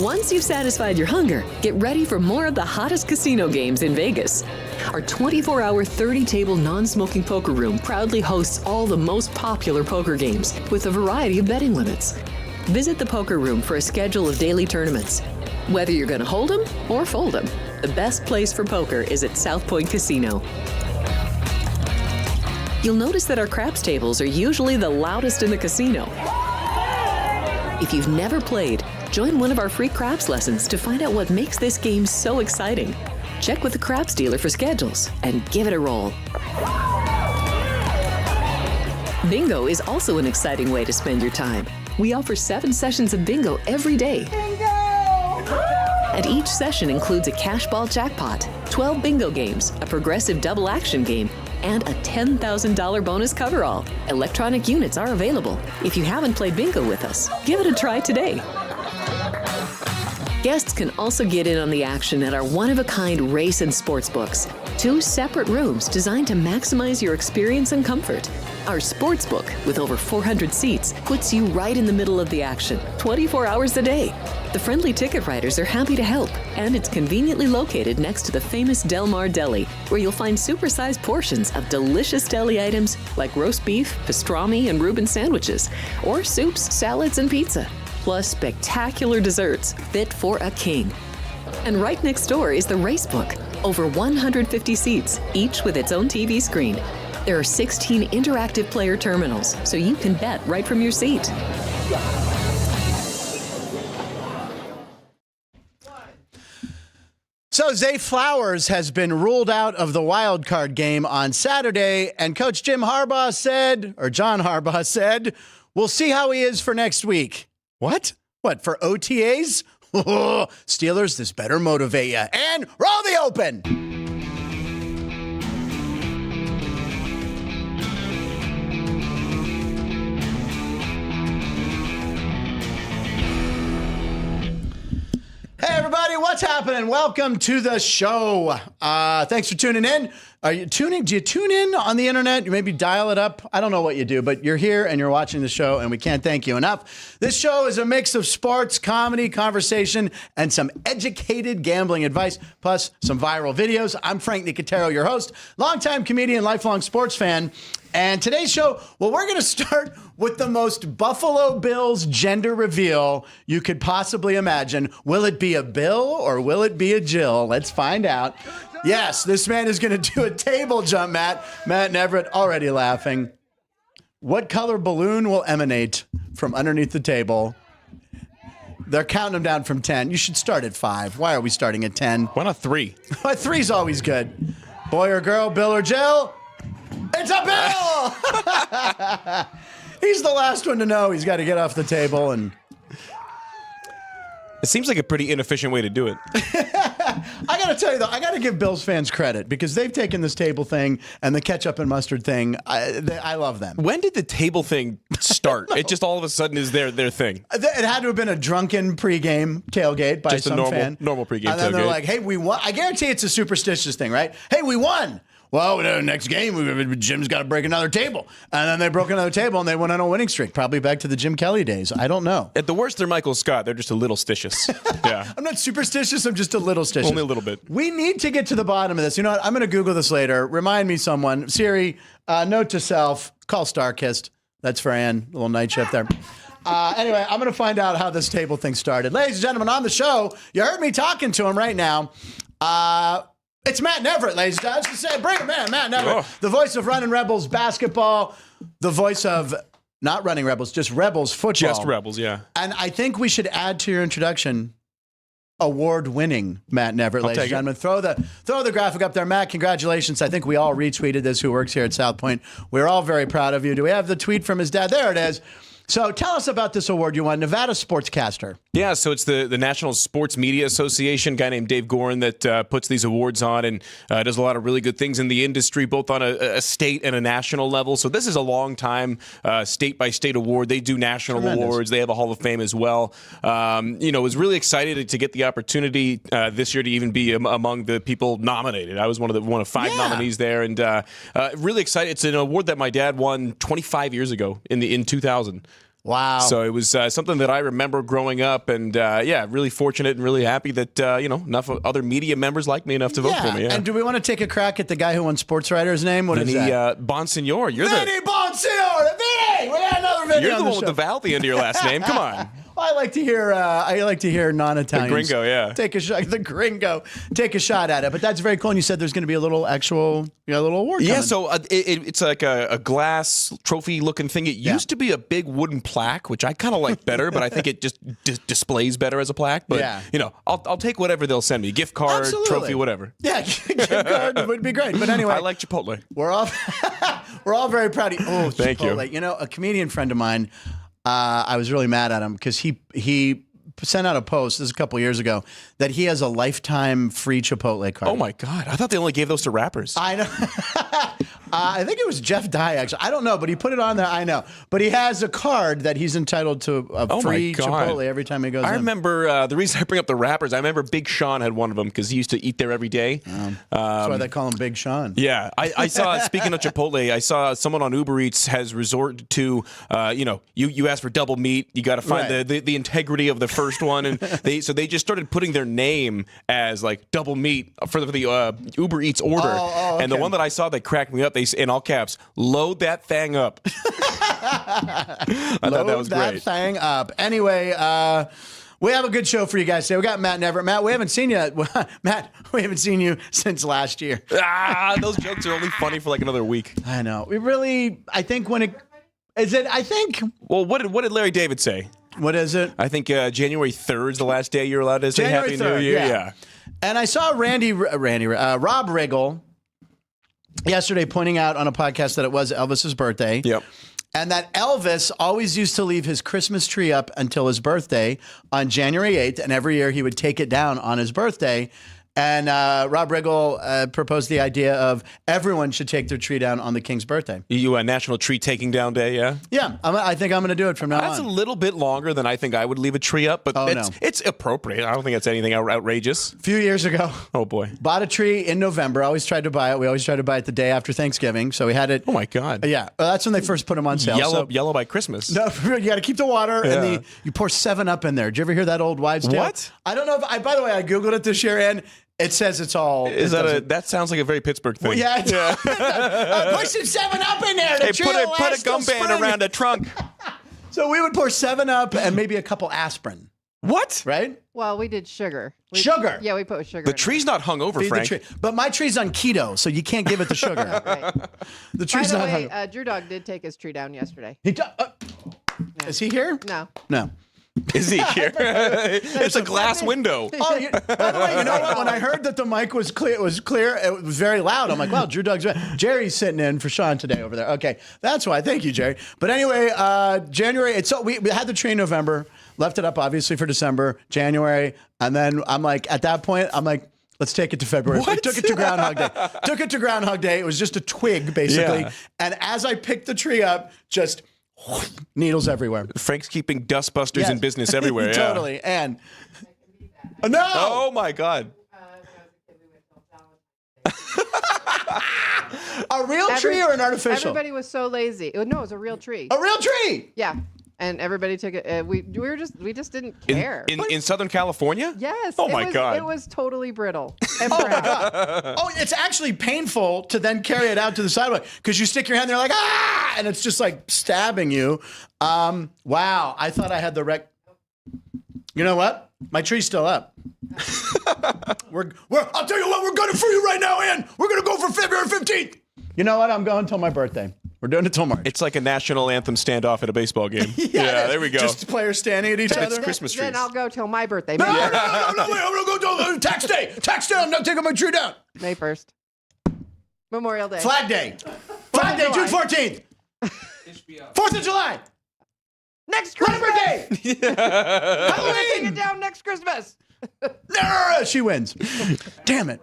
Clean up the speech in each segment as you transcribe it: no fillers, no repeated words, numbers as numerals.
Once you've satisfied your hunger, get ready for more of the hottest casino games in Vegas. Our 24-hour, 30-table non-smoking poker room proudly hosts all the most popular poker games with a variety of betting limits. Visit the poker room for a schedule of daily tournaments. Whether you're going to hold 'em or fold 'em, the best place for poker is at South Point Casino. You'll notice that our craps tables are usually the loudest in the casino. If you've never played, join one of our free craps lessons to find out what makes this game so exciting. Check with the craps dealer for schedules and give it a roll. Bingo is also an exciting way to spend your time. We offer 7 sessions of bingo every day. Bingo! And each session includes a cash ball jackpot, 12 bingo games, a progressive double action game, and a $10,000 bonus coverall. Electronic units are available. If you haven't played bingo with us, give it a try today. Guests can also get in on the action at our one-of-a-kind race and sports books. 2 separate rooms designed to maximize your experience and comfort. Our sports book, with over 400 seats, puts you right in the middle of the action, 24 hours a day. The friendly ticket writers are happy to help, and it's conveniently located next to the famous Del Mar Deli, where you'll find supersized portions of delicious deli items like roast beef, pastrami, and Reuben sandwiches, or soups, salads, and pizza, plus spectacular desserts fit for a king. And right next door is the race book, over 150 seats, each with its own TV screen. There are 16 interactive player terminals, so you can bet right from your seat. So Zay Flowers has been ruled out of the wild card game on Saturday, and Coach John Harbaugh said, we'll see how he is for next week. What? What, for OTAs? Steelers, this better motivate you. And roll the open. Hey, everybody, what's happening? Welcome to the show. Thanks for tuning in. Are you tuning? Do you tune in on the internet? You maybe dial it up. I don't know what you do, but you're here and you're watching the show, and we can't thank you enough. This show is a mix of sports, comedy, conversation, and some educated gambling advice, plus some viral videos. I'm Frank Nicotero, your host, longtime comedian, lifelong sports fan. And today's show, well, we're going to start with the most Buffalo Bills gender reveal you could possibly imagine. Will it be a Bill or will it be a Jill? Let's find out. Yes, this man is going to do a table jump, Matt. Matt and Everett already laughing. What color balloon will emanate from underneath the table? They're counting them down from 10. You should start at 5. Why are we starting at 10? Why not 3? 3's always good. Boy or girl, Bill or Jill? It's a Bill! He's the last one to know. He's got to get off the table. And it seems like a pretty inefficient way to do it. I got to tell you, though, I got to give Bills fans credit because they've taken this table thing and the ketchup and mustard thing. I love them. When did the table thing start? It just all of a sudden is their thing. It had to have been a drunken pregame tailgate by just some fan. Normal pregame tailgate. And then they're like, hey, we won. I guarantee it's a superstitious thing, right? Hey, we won. Well, next game, Jim's got to break another table. And then they broke another table, and they went on a winning streak, probably back to the Jim Kelly days. I don't know. At the worst, they're Michael Scott. They're just a little stitious. Yeah. I'm not superstitious. I'm just a little stitious. Only a little bit. We need to get to the bottom of this. You know what? I'm going to Google this later. Remind me someone. Siri, note to self, call Starkist. That's for Ann, a little night shift there. Anyway, I'm going to find out how this table thing started. Ladies and gentlemen, on the show, you heard me talking to him right now. It's Matt and Everett, ladies and gentlemen. Bring him in, Matt and Everett. The voice of Running Rebels basketball, the voice of not Running Rebels, just Rebels football. Just Rebels, yeah. And I think we should add to your introduction, award-winning Matt and Everett, ladies and gentlemen. Throw the graphic up there. Matt, congratulations. I think we all retweeted this, who works here at South Point. We're all very proud of you. Do we have the tweet from his dad? There it is. So tell us about this award you won, Nevada Sportscaster. Yeah, so it's the National Sports Media Association, a guy named Dave Gorin that puts these awards on and does a lot of really good things in the industry, both on a state and a national level. So this is a long-time state-by-state award. They do national awards. They have a Hall of Fame as well. Was really excited to get the opportunity this year to even be among the people nominated. I was one of 5 nominees there, and really excited. It's an award that my dad won 25 years ago in 2000. Wow. So it was something that I remember growing up, and really fortunate and really happy that enough of other media members like me enough to vote for me. Yeah. And do we want to take a crack at the guy who won Sportswriter's name? What is that? Bonsignor. You're Vinny Bonsignor. Vinny! We got another Vinny. You're the one with the vowel at the end of your last name. Come on. I like to hear non-Italians. The gringo, yeah. Take a shot. The gringo. Take a shot at it. But that's very cool. And you said there's going to be a little little award. Yeah. coming. So it's like a glass trophy-looking thing. It used to be a big wooden plaque, which I kind of like better, but I think it just displays better as a plaque. But I'll take whatever they'll send me. Gift card, trophy, whatever. Yeah, gift card would be great. But anyway, I like Chipotle. We're all very proud of you. Oh, thank Chipotle. you. A comedian friend of mine. I was really mad at him because he sent out a post, this is a couple years ago, that he has a lifetime free Chipotle card. Oh my God. I thought they only gave those to rappers. I know. I think it was Jeff Dye, actually. I don't know, but he put it on there. I know. But he has a card that he's entitled to a free Chipotle every time he goes in. I remember the reason I bring up the rappers, I remember Big Sean had one of them because he used to eat there every day. That's why they call him Big Sean. Yeah. I saw, speaking of Chipotle, I saw someone on Uber Eats has resorted to, you ask for double meat, you got to find the integrity of the first one. And they just started putting their name as like double meat for the Uber Eats order. Okay. And the one that I saw that cracked me up, they in all caps, load that thing up. I thought that was great. Load that thing up. Anyway, we have a good show for you guys today. We got Matt and Everett. Matt, we haven't seen you. Matt, we haven't seen you since last year. Those jokes are only funny for like another week. I know. I think when it is it. I think. Well, what did Larry David say? What is it? I think January 3rd is the last day you're allowed to say January Happy 3rd, New Year. Yeah. And I saw Rob Riggle yesterday pointing out on a podcast that it was Elvis's birthday. Yep. And that Elvis always used to leave his Christmas tree up until his birthday on January 8th. And every year he would take it down on his birthday. And Rob Riggle proposed the idea of everyone should take their tree down on the King's birthday. You a National Tree Taking Down Day, yeah? Yeah, I think I'm going to do it from now on. That's a little bit longer than I think I would leave a tree up, but it's appropriate. I don't think it's anything outrageous. A few years ago. Oh, boy. Bought a tree in November. I always tried to buy it. We always tried to buy it the day after Thanksgiving. So we had it. Oh, my God. Yeah. That's when they first put them on sale. Yellow by Christmas. No, you got to keep the water and you pour 7-Up in there. Did you ever hear that old wives' tale? What? I don't know. By the way, I Googled it this year and it says it's all. That sounds like a very Pittsburgh thing. Well, yeah. Put some 7-Up in there. Put a gum band around a trunk. So we would pour 7-Up and maybe a couple aspirin. What? Right? Well, we did sugar. Sugar? Yeah, we put sugar. The tree's not hung over, Frank. The tree. But my tree's on keto, so you can't give it the sugar. Right. The tree's By the not way, Drew Dog did take his tree down yesterday. Is he here? No. No. Is he here? It's a glass window. Oh, by the way, you know what? When I heard that the mic was clear, it was very loud. I'm like, wow, Drew Dog's right. Jerry's sitting in for Sean today over there. Okay, that's why. Thank you, Jerry. But anyway, January. We had the tree in November, left it up obviously for December, January, and then I'm like, at that point, I'm like, let's take it to February. What? I took it to Groundhog Day. It was just a twig, basically. Yeah. And as I picked the tree up, just needles everywhere. Frank's keeping dustbusters in business everywhere. Yeah. Totally. And no. Oh my God. A real tree or an artificial? Everybody was so lazy. No, it was a real tree. A real tree. Yeah. And everybody took it. We just didn't care. In Southern California? Yes. Oh my God. It was totally brittle. And Oh my God. Oh, it's actually painful to then carry it out to the sidewalk because you stick your hand there like, ah, and it's just like stabbing you. Wow. I thought I had the wreck. You know what? My tree's still up. I'll tell you what, we're gunning for you right now, Ann. We're going to go for February 15th. You know what? I'm going till my birthday. We're doing it till March. It's like a national anthem standoff at a baseball game. Yeah, there we go. Just players standing at each other. It's Christmas trees. Then I'll go till my birthday. No, wait, I'm going to go till tax day. Tax day, I'm not taking my tree down. May 1st. Memorial Day. Flag Day. Flag Day, June 14th. 4th of July. Next Christmas. Labor Day. Take Halloween. it down next Christmas. No, she wins. Damn it.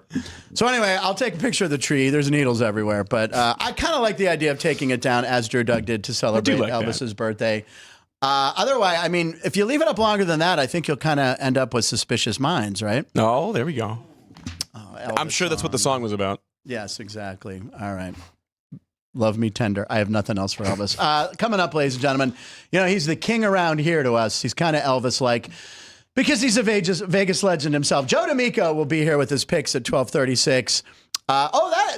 So anyway, I'll take a picture of the tree. There's needles everywhere. But I kind of like the idea of taking it down as Drew Doug did to celebrate Elvis's birthday. Otherwise, I mean, if you leave it up longer than that, I think you'll kind of end up with suspicious minds, right? Oh, there we go. Oh, I'm sure that's what the song was about. Yes, exactly. All right. Love me tender. I have nothing else for Elvis. Coming up, ladies and gentlemen, he's the king around here to us. He's kind of Elvis-like because he's a Vegas legend himself. Joe D'Amico will be here with his picks at 12:36.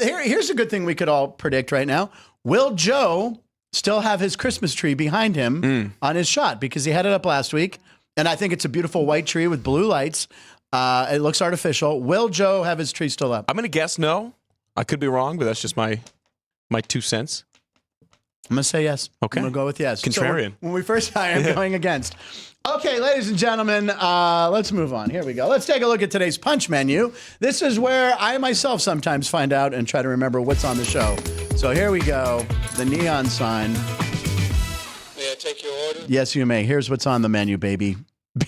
Here's a good thing we could all predict right now. Will Joe still have his Christmas tree behind him on his shot? Because he had it up last week, and I think it's a beautiful white tree with blue lights. It looks artificial. Will Joe have his tree still up? I'm going to guess no. I could be wrong, but that's just my 2 cents. I'm going to say yes. Okay. I'm going to go with yes. Contrarian. So when we first I'm going against. Okay, ladies and gentlemen, let's move on. Here we go. Let's take a look at today's punch menu. This is where I myself sometimes find out and try to remember what's on the show. So here we go. The neon sign. May I take your order? Yes, you may. Here's what's on the menu, baby.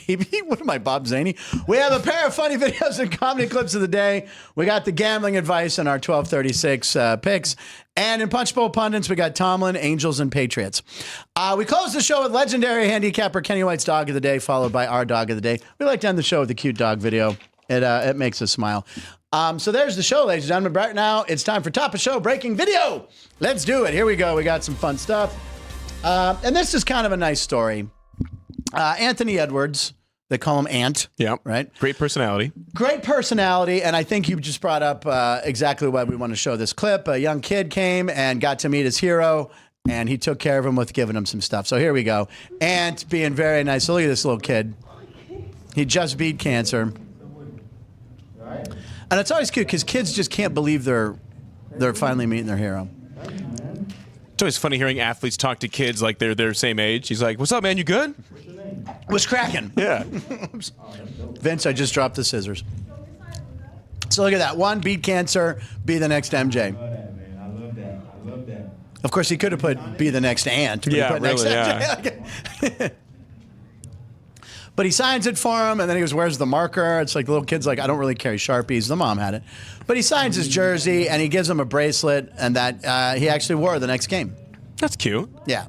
Baby, what am I, Bob Zaney? We have a pair of funny videos and comedy clips of the day. We got the gambling advice in our 1236 picks. And in Punch Bowl Pundits, we got Tomlin, Angels, and Patriots. We close the show with legendary handicapper Kenny White's Dog of the Day, followed by our Dog of the Day. We like to end the show with a cute dog video. It makes us smile. So there's the show, ladies and gentlemen. Right now, it's time for Top of Show Breaking Video. Let's do it. Here we go. We got some fun stuff. And this is kind of a nice story. Anthony Edwards, they call him Ant. Yeah. Right? Great personality. Great personality, and I think you just brought up exactly why we want to show this clip. A young kid came and got to meet his hero, and he took care of him with giving him some stuff. So here we go. Ant being very nice. So look at this little kid. He just beat cancer. And it's always cute because kids just can't believe they're finally meeting their hero. It's always funny hearing athletes talk to kids like they're their same age. He's like, "What's up, man? You good?" Was cracking. Yeah. Vince, I just dropped the scissors. So look at that. One, beat cancer, be the next MJ. I love that. Of course, he could have put be the next Ant. But Yeah, he put really, next MJ. But he signs it for him, and then he goes, "Where's the marker?" It's like the little kid's like, "I don't really carry Sharpies." The mom had it. But he signs his jersey, and he gives him a bracelet, and that he actually wore the next game. That's cute. Yeah.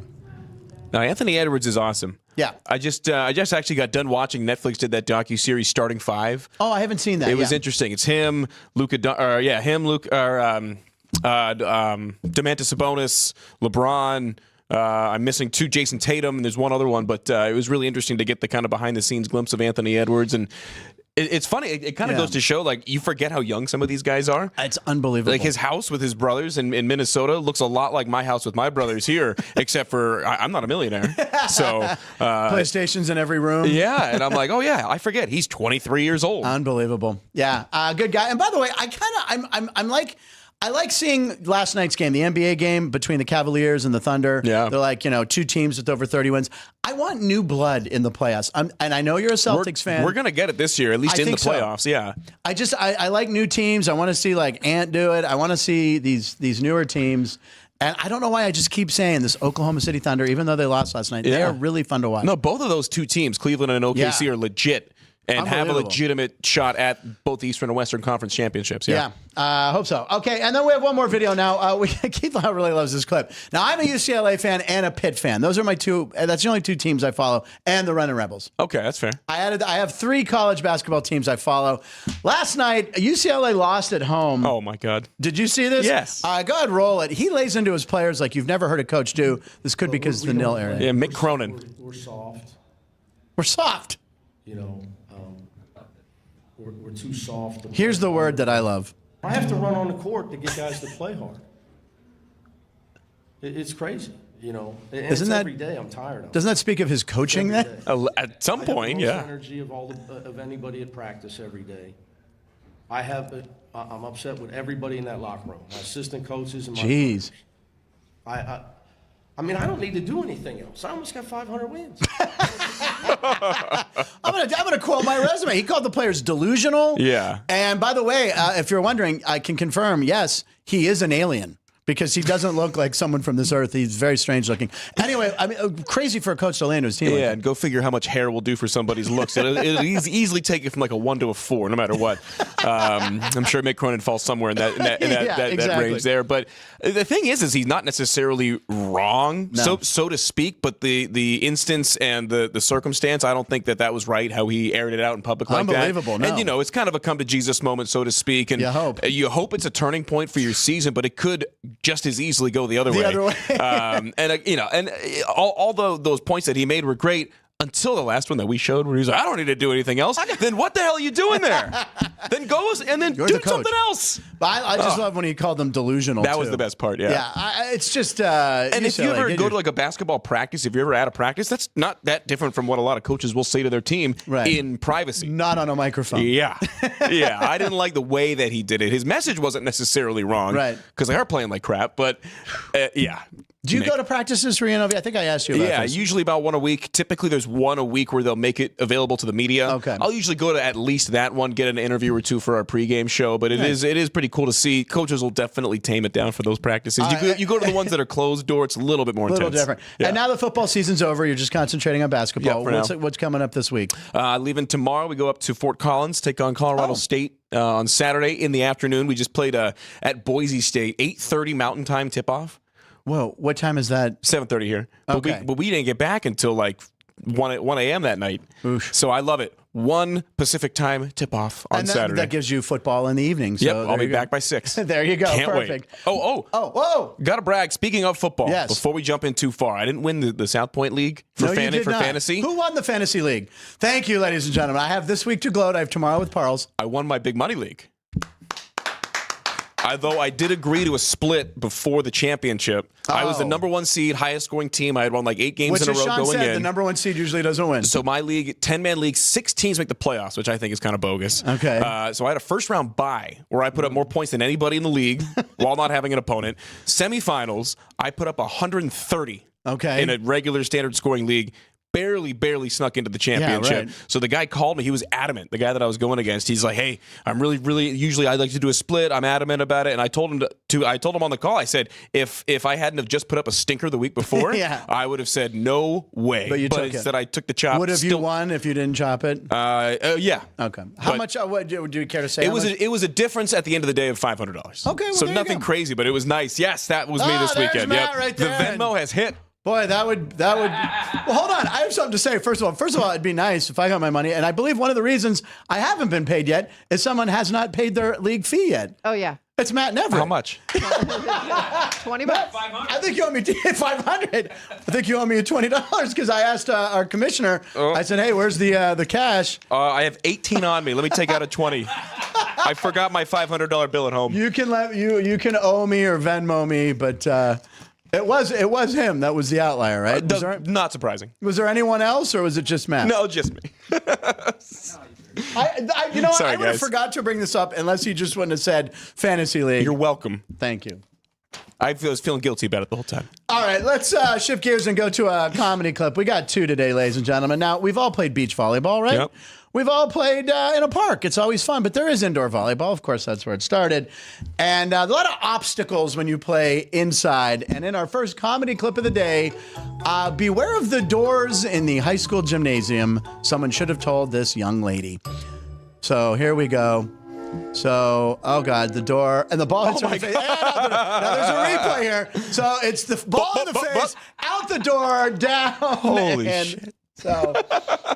Now, Anthony Edwards is awesome. Yeah. I just actually got done watching. Netflix did that docuseries Starting Five. Oh, I haven't seen that. It was interesting. It's him, Luka, Domantas Sabonis, LeBron. I'm missing two, Jason Tatum, and there's one other one, but it was really interesting to get the kind of behind-the-scenes glimpse of Anthony Edwards. And it's funny. It kind of goes to show, like, you forget how young some of these guys are. It's unbelievable. Like, his house with his brothers in Minnesota looks a lot like my house with my brothers here, except for I'm not a millionaire. So PlayStation's in every room. Yeah, and I'm like, oh, yeah, I forget. He's 23 years old. Unbelievable. Yeah, good guy. And by the way, I like seeing last night's game, the NBA game between the Cavaliers and the Thunder. Yeah. They're like, two teams with over 30 wins. I want new blood in the playoffs. And I know you're a Celtics fan. We're going to get it this year, at least in the playoffs. So. Yeah. I like new teams. I want to see like Ant do it. I want to see these newer teams. And I don't know why I just keep saying this Oklahoma City Thunder, even though they lost last night, they are really fun to watch. No, both of those two teams, Cleveland and OKC, are legit. And have a legitimate shot at both Eastern and Western Conference championships. Yeah, hope so. Okay, and then we have one more video now. Keith Lau really loves this clip. Now, I'm a UCLA fan and a Pitt fan. Those are my two. That's the only two teams I follow, and the Running Rebels. Okay, that's fair. I have three college basketball teams I follow. Last night, UCLA lost at home. Oh, my God. Did you see this? Yes. Go ahead, roll it. He lays into his players like you've never heard a coach do. This could be because of the nil area. Yeah, Mick Cronin. We're soft. We're soft. We're too soft. Here's the word that I love. I have to run on the court to get guys to play hard. It's crazy, Isn't that every day? I'm tired of it. Doesn't that speak of his coaching then? At some point, I have the yeah. most energy of anybody at practice every day. I'm upset with everybody in that locker room, my assistant coaches and my Jeez. players. I don't need to do anything else. I almost got 500 wins. I'm gonna quote my resume. He called the players delusional. Yeah. And by the way, if you're wondering, I can confirm, yes, he is an alien. Because he doesn't look like someone from this earth. He's very strange looking. Anyway, crazy for a coach to land his team. Yeah, and go figure how much hair will do for somebody's looks. It'll easily take it from like a 1 to a 4, no matter what. I'm sure Mick Cronin falls somewhere in that range there. But the thing is he's not necessarily wrong, so to speak. But the instance and the circumstance, I don't think that was right. How he aired it out in public like that. Unbelievable. No. And it's kind of a come to Jesus moment, so to speak. And you hope it's a turning point for your season, but it could just as easily go the other way. And all those points that he made were great. Until the last one that we showed where he was like, I don't need to do anything else. Then what the hell are you doing there? Then go and then do something else. But I just love when he called them delusional, That was the best part, yeah. Yeah, it's just... and if you ever go to like a basketball practice, if you're ever at a practice, that's not that different from what a lot of coaches will say to their team in privacy. Not on a microphone. Yeah. Yeah, I didn't like the way that he did it. His message wasn't necessarily wrong. Right. Because they are playing like crap, but yeah. Do you go to practices for UNLV? I think I asked you about this. Usually about one a week. Typically, there's one a week where they'll make it available to the media. Okay. I'll usually go to at least that one, get an interview or two for our pregame show, but it is pretty cool to see. Coaches will definitely tame it down for those practices. You go to the ones that are closed door, it's a little bit more intense. A little different. Yeah. And now the football season's over. You're just concentrating on basketball. What's coming up this week? Leaving tomorrow, we go up to Fort Collins, take on Colorado State. On Saturday in the afternoon, we just played at Boise State, 8:30 Mountain Time tip-off. Whoa, what time is that? 7:30 here. Okay. But we didn't get back until like 1 a.m. that night. Oof. So I love it. 1 Pacific time tip-off on Saturday. That gives you football in the evening. So I'll be back by 6. There you go. Can't Perfect. Wait. Oh, got to brag. Speaking of football, before we jump in too far, I didn't win the South Point League for fantasy. Who won the fantasy league? Thank you, ladies and gentlemen. I have this week to gloat. I have tomorrow with Parles. I won my big money league. Although I did agree to a split before the championship. I was the number 1 seed, highest scoring team. I had won like 8 games in a row going in. The number 1 seed usually doesn't win. So my league, 10-man league, 6 teams make the playoffs, which I think is kind of bogus. Okay. So I had a first-round bye where I put up more points than anybody in the league while not having an opponent. Semifinals, I put up 130 in a regular standard scoring league. Barely snuck into the championship. Yeah, right. So the guy called me. He was adamant. The guy that I was going against. He's like, "Hey, I'm really. Usually, I'd like to do a split. I'm adamant about it." And I told him I told him on the call. I said, "If I hadn't have just put up a stinker the week before, I would have said no way." But instead, I took the chop. Would have you won if you didn't chop it? Yeah. Okay. How much? What do you care to say? It was a difference at the end of the day of $500. Okay. Well, so nothing crazy, but it was nice. Yes, that was me this weekend. Matt right the there. Venmo has hit. Boy, that would. Well, hold on. I have something to say. First of all, it'd be nice if I got my money. And I believe one of the reasons I haven't been paid yet is someone has not paid their league fee yet. Oh, yeah. It's Matt Never. How much? $20. I think you owe me $500. I think you owe me $20 because I asked our commissioner. I said, "Hey, where's the cash?" I have 18 on me. Let me take out a 20. I forgot my $500 bill at home. You can you can owe me or Venmo me, but. It was him that was the outlier, right? Not surprising. Was there anyone else, or was it just Matt? No, just me. I would have forgot to bring this up unless he just wouldn't have said fantasy league. You're welcome. Thank you. I was feeling guilty about it the whole time. All right, let's shift gears and go to a comedy clip. We got 2 today, ladies and gentlemen. Now, we've all played beach volleyball, right? Yep. We've all played in a park. It's always fun, but there is indoor volleyball. Of course, that's where it started. And a lot of obstacles when you play inside. And in our first comedy clip of the day, beware of the doors in the high school gymnasium. Someone should have told this young lady. So here we go. So, oh God, the door and the ball hits her in the face. Now there's a replay here. So it's the ball in the face, out the door, down. Holy shit. So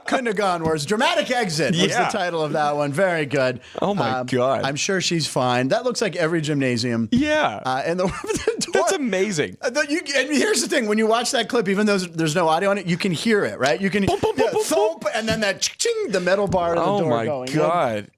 couldn't have gone worse. Dramatic exit was the title of that one. Very good. Oh my God. I'm sure she's fine. That looks like every gymnasium. Yeah. And the door. That's amazing. And here's the thing: when you watch that clip, even though there's no audio on it, you can hear it, right? You can thump, and then that ching, the metal bar of the door going. Oh my God.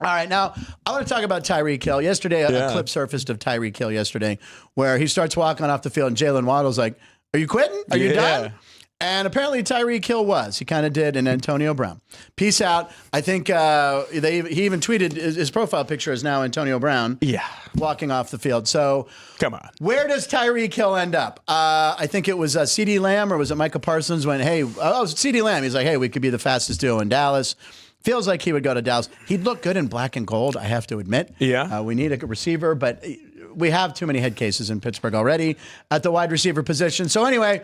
All right, now I want to talk about Tyreek Hill. Yesterday, a clip surfaced of Tyreek Hill yesterday where he starts walking off the field and Jalen Waddle's like, "Are you quitting? Are you done?" And apparently Tyreek Hill was. He kind of did in Antonio Brown. Peace out. I think he even tweeted his profile picture is now Antonio Brown. Yeah. Walking off the field. So come on. Where does Tyreek Hill end up? I think it was CeeDee Lamb or was it Micah Parsons when, hey, CeeDee Lamb. He's like, hey, we could be the fastest duo in Dallas. Feels like he would go to Dallas. He'd look good in black and gold, I have to admit. Yeah. We need a receiver, but we have too many head cases in Pittsburgh already at the wide receiver position. So anyway,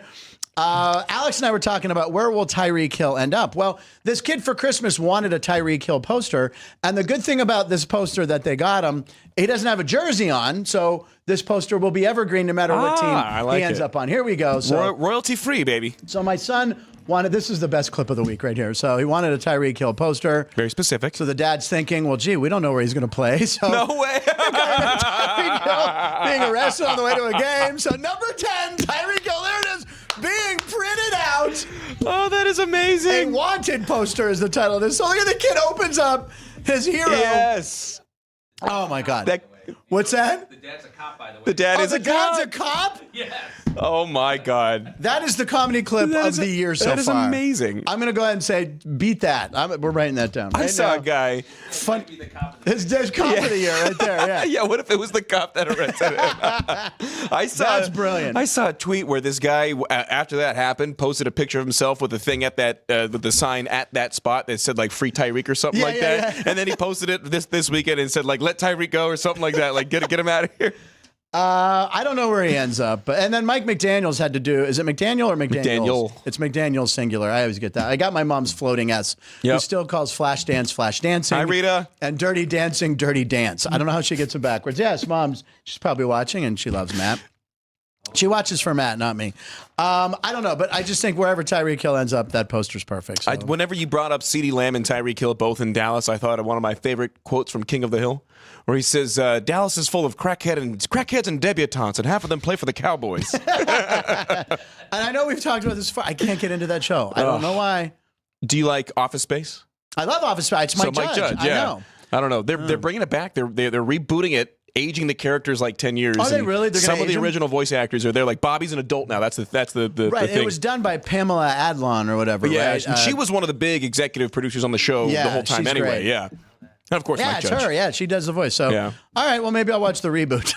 Alex and I were talking about where will Tyreek Hill end up? Well, this kid for Christmas wanted a Tyreek Hill poster. And the good thing about this poster that they got him, he doesn't have a jersey on. So this poster will be evergreen no matter what team he ends up on. Here we go. So royalty free, baby. So my son wanted, this is the best clip of the week right here. So he wanted a Tyreek Hill poster. Very specific. So the dad's thinking, well, gee, we don't know where he's going to play. So no way. being arrested on the way to a game. So number 10, Tyreek Hill, there it is, being printed out. Oh, that is A amazing. wanted poster is the title of this. So look at the kid opens up his hero. Yes. Oh my God. What's that? The dad's a cop, by the way. The dad is the a dad's cop. a cop? Yes. Oh my God. That is the comedy clip of the year so far. That is amazing. I'm going to go ahead and say, beat that. We're writing that down. I saw a guy. Fun. Be the cop of the His cop of the year right there. Yeah. Yeah, what if it was the cop that arrested him? That's brilliant. I saw a tweet where this guy, after that happened, posted a picture of himself with the thing at that, with the sign at that spot that said like "Free Tyreek" or something like that. Yeah. And then he posted it this weekend and said like "Let Tyreek go" or something like that. Like get him out of here. I don't know where he ends up, and then Mike McDaniel's had to do. Is it McDaniel or McDaniel's? McDaniel. It's McDaniel's singular. I always get that. I got my mom's floating S, who Yep. still calls flash dance flash dancing. Hi, Rita. And dirty dancing dirty dance. I don't know how she gets it backwards. Yes, she's probably watching, and she loves Matt. She watches for Matt, not me. I don't know, but I just think wherever Tyreek Hill ends up, that poster's perfect. So. Whenever you brought up CeeDee Lamb and Tyreek Hill both in Dallas, I thought of one of my favorite quotes from King of the Hill, where he says, "Dallas is full of crackheads and debutantes, and half of them play for the Cowboys." And I know we've talked about this before. I can't get into that show. I don't know why. Do you like Office Space? I love Office Space. It's Mike Judge. I know. I don't know. They're bringing it back. They're rebooting it, aging the characters like 10 years. Are they and really? They're gonna some of age the them? original voice actors are there. Like Bobby's an adult now. That's the Right. thing. It was done by Pamela Adlon or whatever. Yeah, right? and she was one of the big executive producers on the show the whole time. she's Anyway, great. yeah. And of course, Yeah, Mike it's Judge. her. Yeah, she does the voice. So, Yeah. all right. Well, maybe I'll watch the reboot.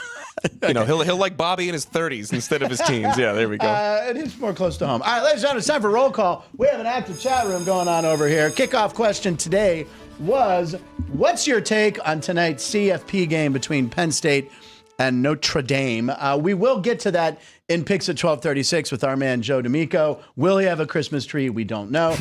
You know, he'll like Bobby in his 30s instead of his teens. Yeah, there we go. It is more close to home. All right, ladies and gentlemen, it's time for roll call. We have an active chat room going on over here. Kickoff question today was, what's your take on tonight's CFP game between Penn State and Notre Dame? We will get to that in picks at 12:36 with our man Joe D'Amico. Will he have a Christmas tree? We don't know.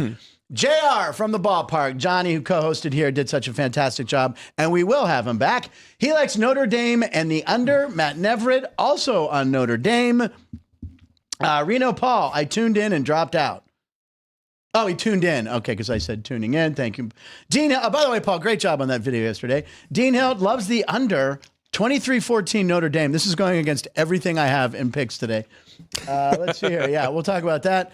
JR from the ballpark, Johnny, who co-hosted here, did such a fantastic job, and we will have him back. He likes Notre Dame and the under. Matt Neverett, also on Notre Dame. Reno Paul, I tuned in and dropped out. Oh, he tuned in. Okay, because I said tuning in. Thank you. Dean, by the way, Paul, great job on that video yesterday. Dean Hill loves the under. 23-14 Notre Dame. This is going against everything I have in picks today. Let's see here. Yeah, we'll talk about that.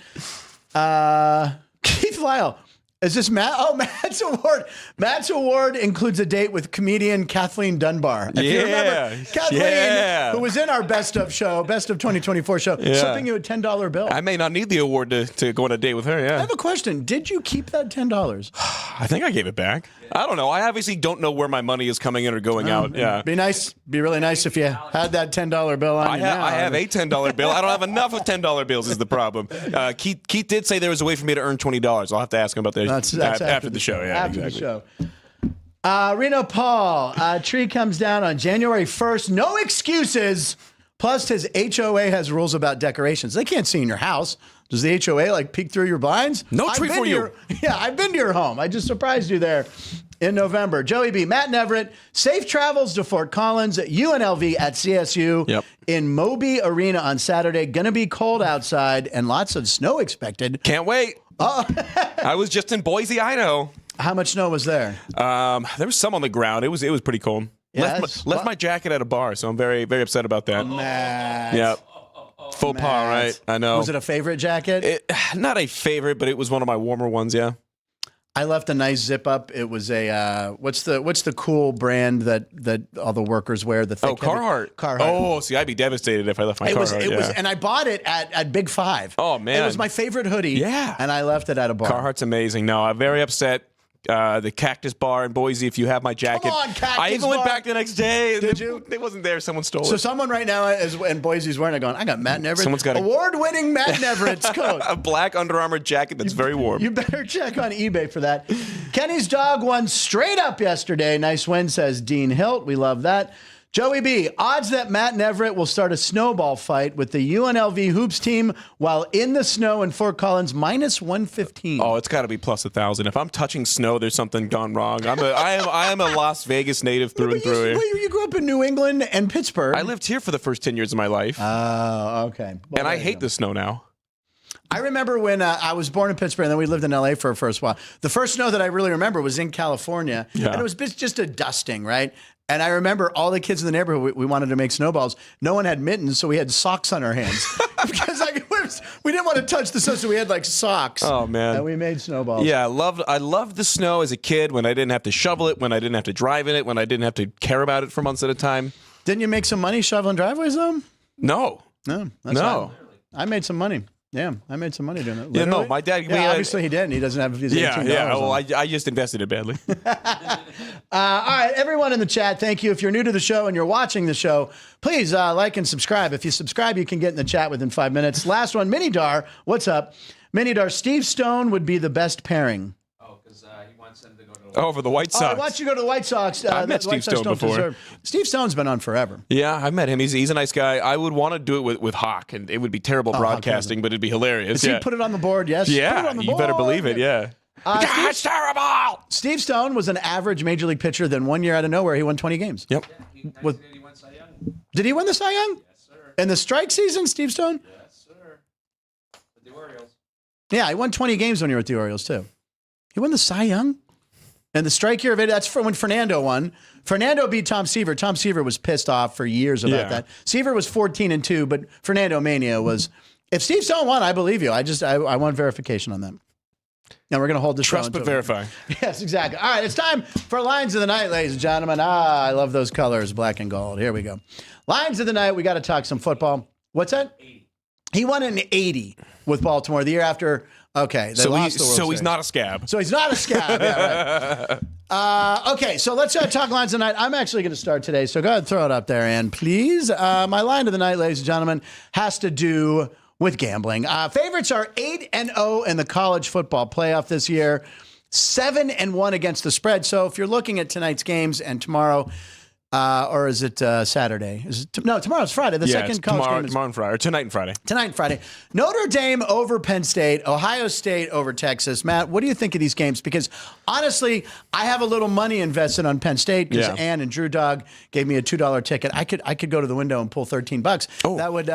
Keith Lyle. Is this Matt? Oh, Matt's award. Matt's award includes a date with comedian Kathleen Dunbar. If you remember, Kathleen, who was in our Best of 2024 show, slipping you a $10 bill. I may not need the award to go on a date with her, yeah. I have a question. Did you keep that $10? I think I gave it back. I don't know. I obviously don't know where my money is coming in or going out. Yeah. Be really nice if you had that $10 bill on you now. I have a $10 bill. I don't have enough of $10 bills is the problem. Keith did say there was a way for me to earn $20. I'll have to ask him about that after the show. Yeah, after exactly. the show. Reno Paul, tree comes down on January 1st. No excuses. Plus, his HOA has rules about decorations. They can't see in your house. Does the HOA peek through your blinds? No tree for you. I've been to your home. I just surprised you there in November. Joey B. Matt Neverett, safe travels to Fort Collins, UNLV at CSU in Moby Arena on Saturday. Gonna be cold outside and lots of snow expected. Can't wait. I was just in Boise, Idaho. How much snow was there? There was some on the ground. It was pretty cold. Yes. Left my jacket at a bar, so I'm very, very upset about that. Matt. Yeah. Faux pas, right? I know. Was it a favorite jacket? Not a favorite, but it was one of my warmer ones, yeah. I left a nice zip up. It was a what's the cool brand that all the workers wear? The thick Carhartt. Carhartt. Oh, see, I'd be devastated if I left my Carhartt. It was, and I bought it at Big Five. Oh man, it was my favorite hoodie. Yeah, and I left it at a bar. Carhartt's amazing. No, I'm very upset. The Cactus Bar in Boise, if you have my jacket. Come on, Cactus I even went Bar. back the next day. Did you? It wasn't there. Someone stole it. So someone right now is in Boise's wearing it going, I got Matt Neverett. Someone's got award-winning Matt Neverett's coat. A black Under Armour jacket that's very warm. You better check on eBay for that. Kenny's dog won straight up yesterday. Nice win, says Dean Hilt. We love that. Joey B, odds that Matt Neverett will start a snowball fight with the UNLV Hoops team while in the snow in Fort Collins, minus 115. Oh, it's got to be plus 1,000. If I'm touching snow, there's something gone wrong. I am a Las Vegas native through and through. You grew up in New England and Pittsburgh. I lived here for the first 10 years of my life. Oh, okay. Well, and I hate the snow now. I remember when I was born in Pittsburgh and then we lived in LA for a first while. The first snow that I really remember was in California. And it was just a dusting, right? And I remember all the kids in the neighborhood, we wanted to make snowballs. No one had mittens, so we had socks on our hands. Because we didn't want to touch the snow, so we had like socks. Oh, man. And we made snowballs. Yeah, I loved the snow as a kid when I didn't have to shovel it, when I didn't have to drive in it, when I didn't have to care about it for months at a time. Didn't you make some money shoveling driveways, though? No. No. No. I made some money. Yeah, I made some money doing it. Yeah, no, my dad. Obviously he didn't. He doesn't have his $18. Well, I just invested it badly. All right, everyone in the chat, thank you. If you're new to the show and you're watching the show, please like and subscribe. If you subscribe, you can get in the chat within 5 minutes. Last one, Minidar. What's up? Minidar, Steve Stone would be the best pairing. Oh, because he wants them to go to For the White Sox. I want you to go to the White Sox. I've met Steve Stone before. Steve Stone's been on forever. Yeah, I've met him. He's a nice guy. I would want to do it with Hawk, and it would be terrible broadcasting, but it'd be hilarious. Does he put it on the board? Yes. Yeah, put it on the you better board. believe it. Yeah. It's terrible. Steve Stone was an average major league pitcher. Then 1 year out of nowhere, he won 20 games. Yep. He won Cy Young. Did he win the Cy Young? Yes, sir. In the strike season, Steve Stone? Yes, sir. With the Orioles. Yeah, he won 20 games when he was with the Orioles, too. He won the Cy Young? And the strike year of it, that's from when Fernando won. Fernando beat Tom Seaver. Tom Seaver was pissed off for years about that. Seaver was 14-2, but Fernando Mania was. If Steve Stone won, I believe you. I want verification on that. Now we're going to hold the show. Trust but verify. Yes, exactly. All right, it's time for Lines of the Night, ladies and gentlemen. I love those colors, black and gold. Here we go. Lines of the Night, we got to talk some football. What's that? 80. He won an 80 with Baltimore the year after. Okay, so he's not a scab. So he's not a scab. Yeah, right. Okay, so let's talk lines of the night. I'm actually going to start today, so go ahead and throw it up there, Ann, please. My line of the night, ladies and gentlemen, has to do with gambling. Favorites are 8-0 in the college football playoff this year, 7-1 against the spread. So if you're looking at tonight's games and tomorrow, or is it Saturday? No, tomorrow's Friday. The second college game is tomorrow and Friday, or tonight and Friday. Tonight and Friday. Notre Dame over Penn State, Ohio State over Texas. Matt, what do you think of these games? Because honestly, I have a little money invested on Penn State because Ann and Drew Dog gave me a $2 ticket. I could go to the window and pull $13. Oh. That would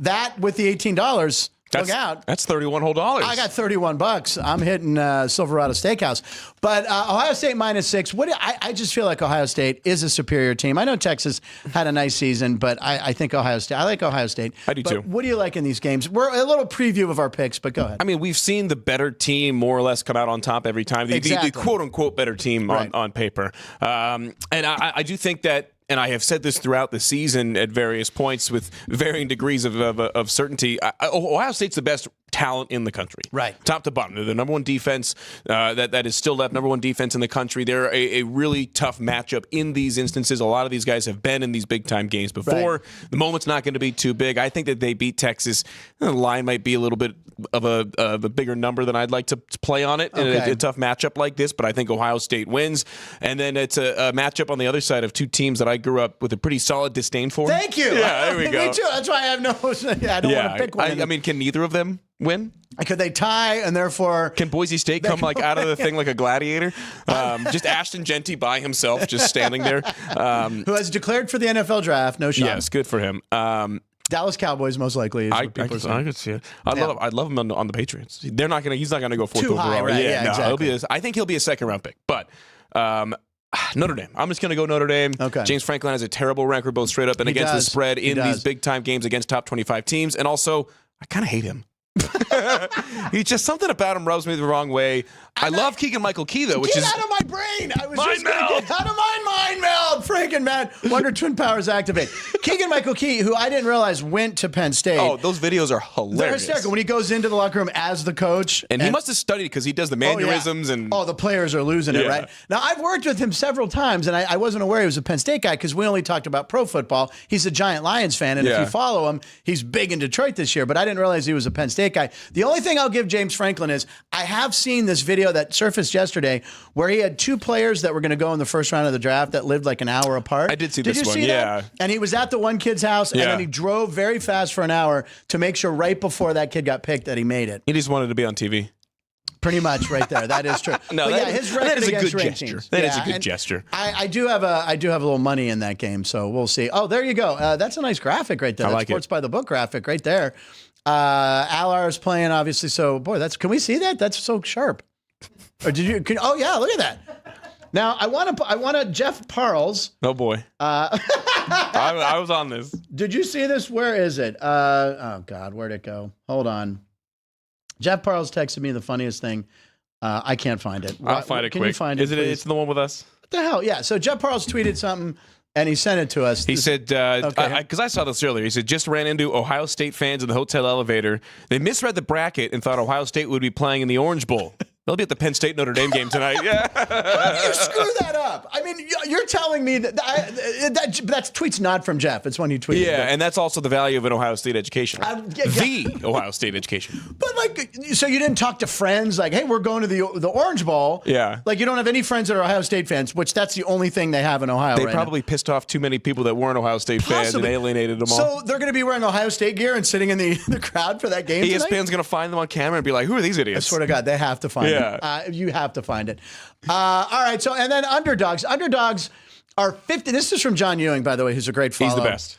that with the $18. Look out. That's $31 whole. I got $31. I'm hitting Silverado Steakhouse. But Ohio State -6. I just feel like Ohio State is a superior team. I know Texas had a nice season, but I think Ohio State. I like Ohio State. I do too. What do you like in these games? We're a little preview of our picks, but go ahead. I mean, we've seen the better team more or less come out on top every time. The quote-unquote better team on paper. And I do think that, and I have said this throughout the season at various points with varying degrees of certainty, Ohio State's the best talent in the country. Right. Top to bottom. They're the number one defense that is still left, number one defense in the country. They're a really tough matchup in these instances. A lot of these guys have been in these big-time games before. Right. The moment's not going to be too big. I think that they beat Texas. The line might be a little bit of a bigger number than I'd like to play on it in a tough matchup like this, but I think Ohio State wins. And then it's a matchup on the other side of two teams that I grew up with a pretty solid disdain for. Thank you. Yeah, there we go. Me too. That's why I have I don't want to pick one. I mean, can neither of them win? Could they tie and therefore... Can Boise State come out of the thing like a gladiator? Just Ashton Genty by himself, just standing there. Who has declared for the NFL draft. No shot. Yes, good for him. Dallas Cowboys most likely is what people are saying. I could see it. I'd love him on the Patriots. He's not going to go fourth Too overall. High, right? Yeah, exactly. I think he'll be a second-round pick. But Notre Dame. I'm just going to go Notre Dame. Okay. James Franklin has a terrible record both straight up and against the spread in these big-time games against top 25 teams. And also, I kind of hate him. He's just something about him rubs me the wrong way. I love Keegan-Michael Key, though, which is... Get out of my brain! I was mind just going to get out of my mind meld! Freaking Matt. Wonder Twin Powers activate. Keegan-Michael Key, who I didn't realize went to Penn State. Oh, those videos are hilarious. They're hysterical. When he goes into the locker room as the coach. And he must have studied because he does the mannerisms. And the players are losing it, right? Now, I've worked with him several times, and I wasn't aware he was a Penn State guy because we only talked about pro football. He's a giant Lions fan, and if you follow him, he's big in Detroit this year, but I didn't realize he was a Penn State guy. The only thing I'll give James Franklin is I have seen this video that surfaced yesterday where he had two players that were going to go in the first round of the draft that lived like an hour apart. I did see this one, that? And he was at the one kid's house, and then he drove very fast for an hour to make sure right before that kid got picked that he made it. He just wanted to be on TV. Pretty much right there. That is true. His record that is a against good ranked gesture. teams. That is a good gesture. I do have a little money in that game, so we'll see. Oh, there you go. That's a nice graphic right there. I That's like Sports by the Book graphic right there. Alar is playing, obviously. So, boy, can we see that? That's so sharp. Or did you? Oh yeah, look at that. Now I want to Jeff Parles. Oh boy. I was on this. Did you see this? Where is it? Oh God, where'd it go? Hold on. Jeff Parles texted me the funniest thing. I can't find it. I'll find it Can quick. you find it? Is it? Please? It's the one with us. What the hell? Yeah. So Jeff Parles tweeted something and he sent it to us. He said, because I saw this earlier, he said, just ran into Ohio State fans in the hotel elevator. They misread the bracket and thought Ohio State would be playing in the Orange Bowl. They'll be at the Penn State Notre Dame game tonight. Yeah. How do you screw that up? I mean, you're telling me that tweet's not from Jeff. It's when you tweeted. Yeah, and that's also the value of an Ohio State education. Yeah. The Ohio State education. But so you didn't talk to friends like, hey, we're going to the Orange Bowl. Yeah. Like you don't have any friends that are Ohio State fans, which that's the only thing they have in Ohio. They right probably pissed off too many people that weren't Ohio State fans and alienated them all. So they're going to be wearing Ohio State gear and sitting in the crowd for that game tonight? ESPN's going to find them on camera and be like, who are these idiots? I swear to God, they have to find it. You have to find it. All right. So, and then underdogs. Underdogs are 50. This is from John Ewing, by the way, who's a great follow. He's the best.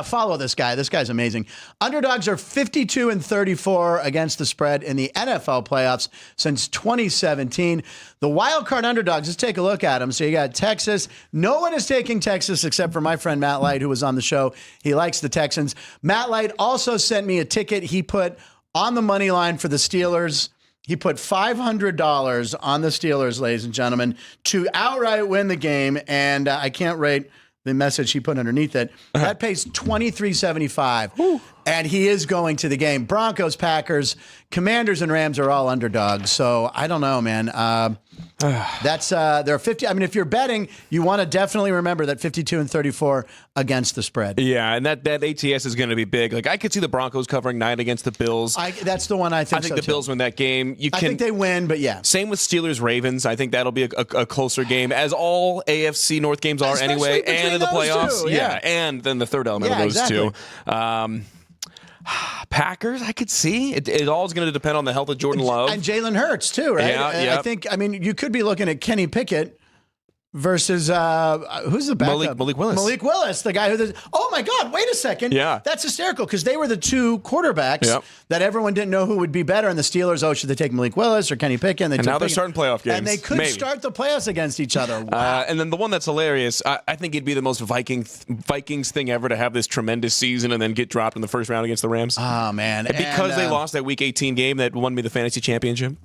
Follow this guy. This guy's amazing. Underdogs are 52-34 against the spread in the NFL playoffs since 2017. The wildcard underdogs, let's take a look at them. So you got Texas. No one is taking Texas except for my friend Matt Light, who was on the show. He likes the Texans. Matt Light also sent me a ticket he put on the money line for the Steelers. He put $500 on the Steelers, ladies and gentlemen, to outright win the game. And I can't rate the message he put underneath it. That pays $23.75. And he is going to the game. Broncos, Packers, Commanders, and Rams are all underdogs. So I don't know, man. That's they're 50. I mean, if you're betting, you want to definitely remember that 52-34 against the spread. Yeah, and that ATS is going to be big. Like I could see the Broncos covering 9 against the Bills. That's the one I think. I think the Bills win that game. I think they win, but yeah. Same with Steelers Ravens. I think that'll be a closer game, as all AFC North games are anyway, and in the playoffs. Two, yeah, and then the third element of those two. Packers, I could see. It all is going to depend on the health of Jordan Love. And Jalen Hurts, too, right? Yeah. I mean, you could be looking at Kenny Pickett versus, who's the backup? Malik Willis. Malik Willis, the guy who, oh my God, wait a second. Yeah. That's hysterical because they were the two quarterbacks that everyone didn't know who would be better. And the Steelers, should they take Malik Willis or Kenny Pickett? And now they're starting playoff games. And they could start the playoffs against each other. Wow. And then the one that's hilarious, I think it'd be the most Vikings thing ever to have this tremendous season and then get dropped in the first round against the Rams. Oh, man. And because they lost that Week 18 game that won me the fantasy championship.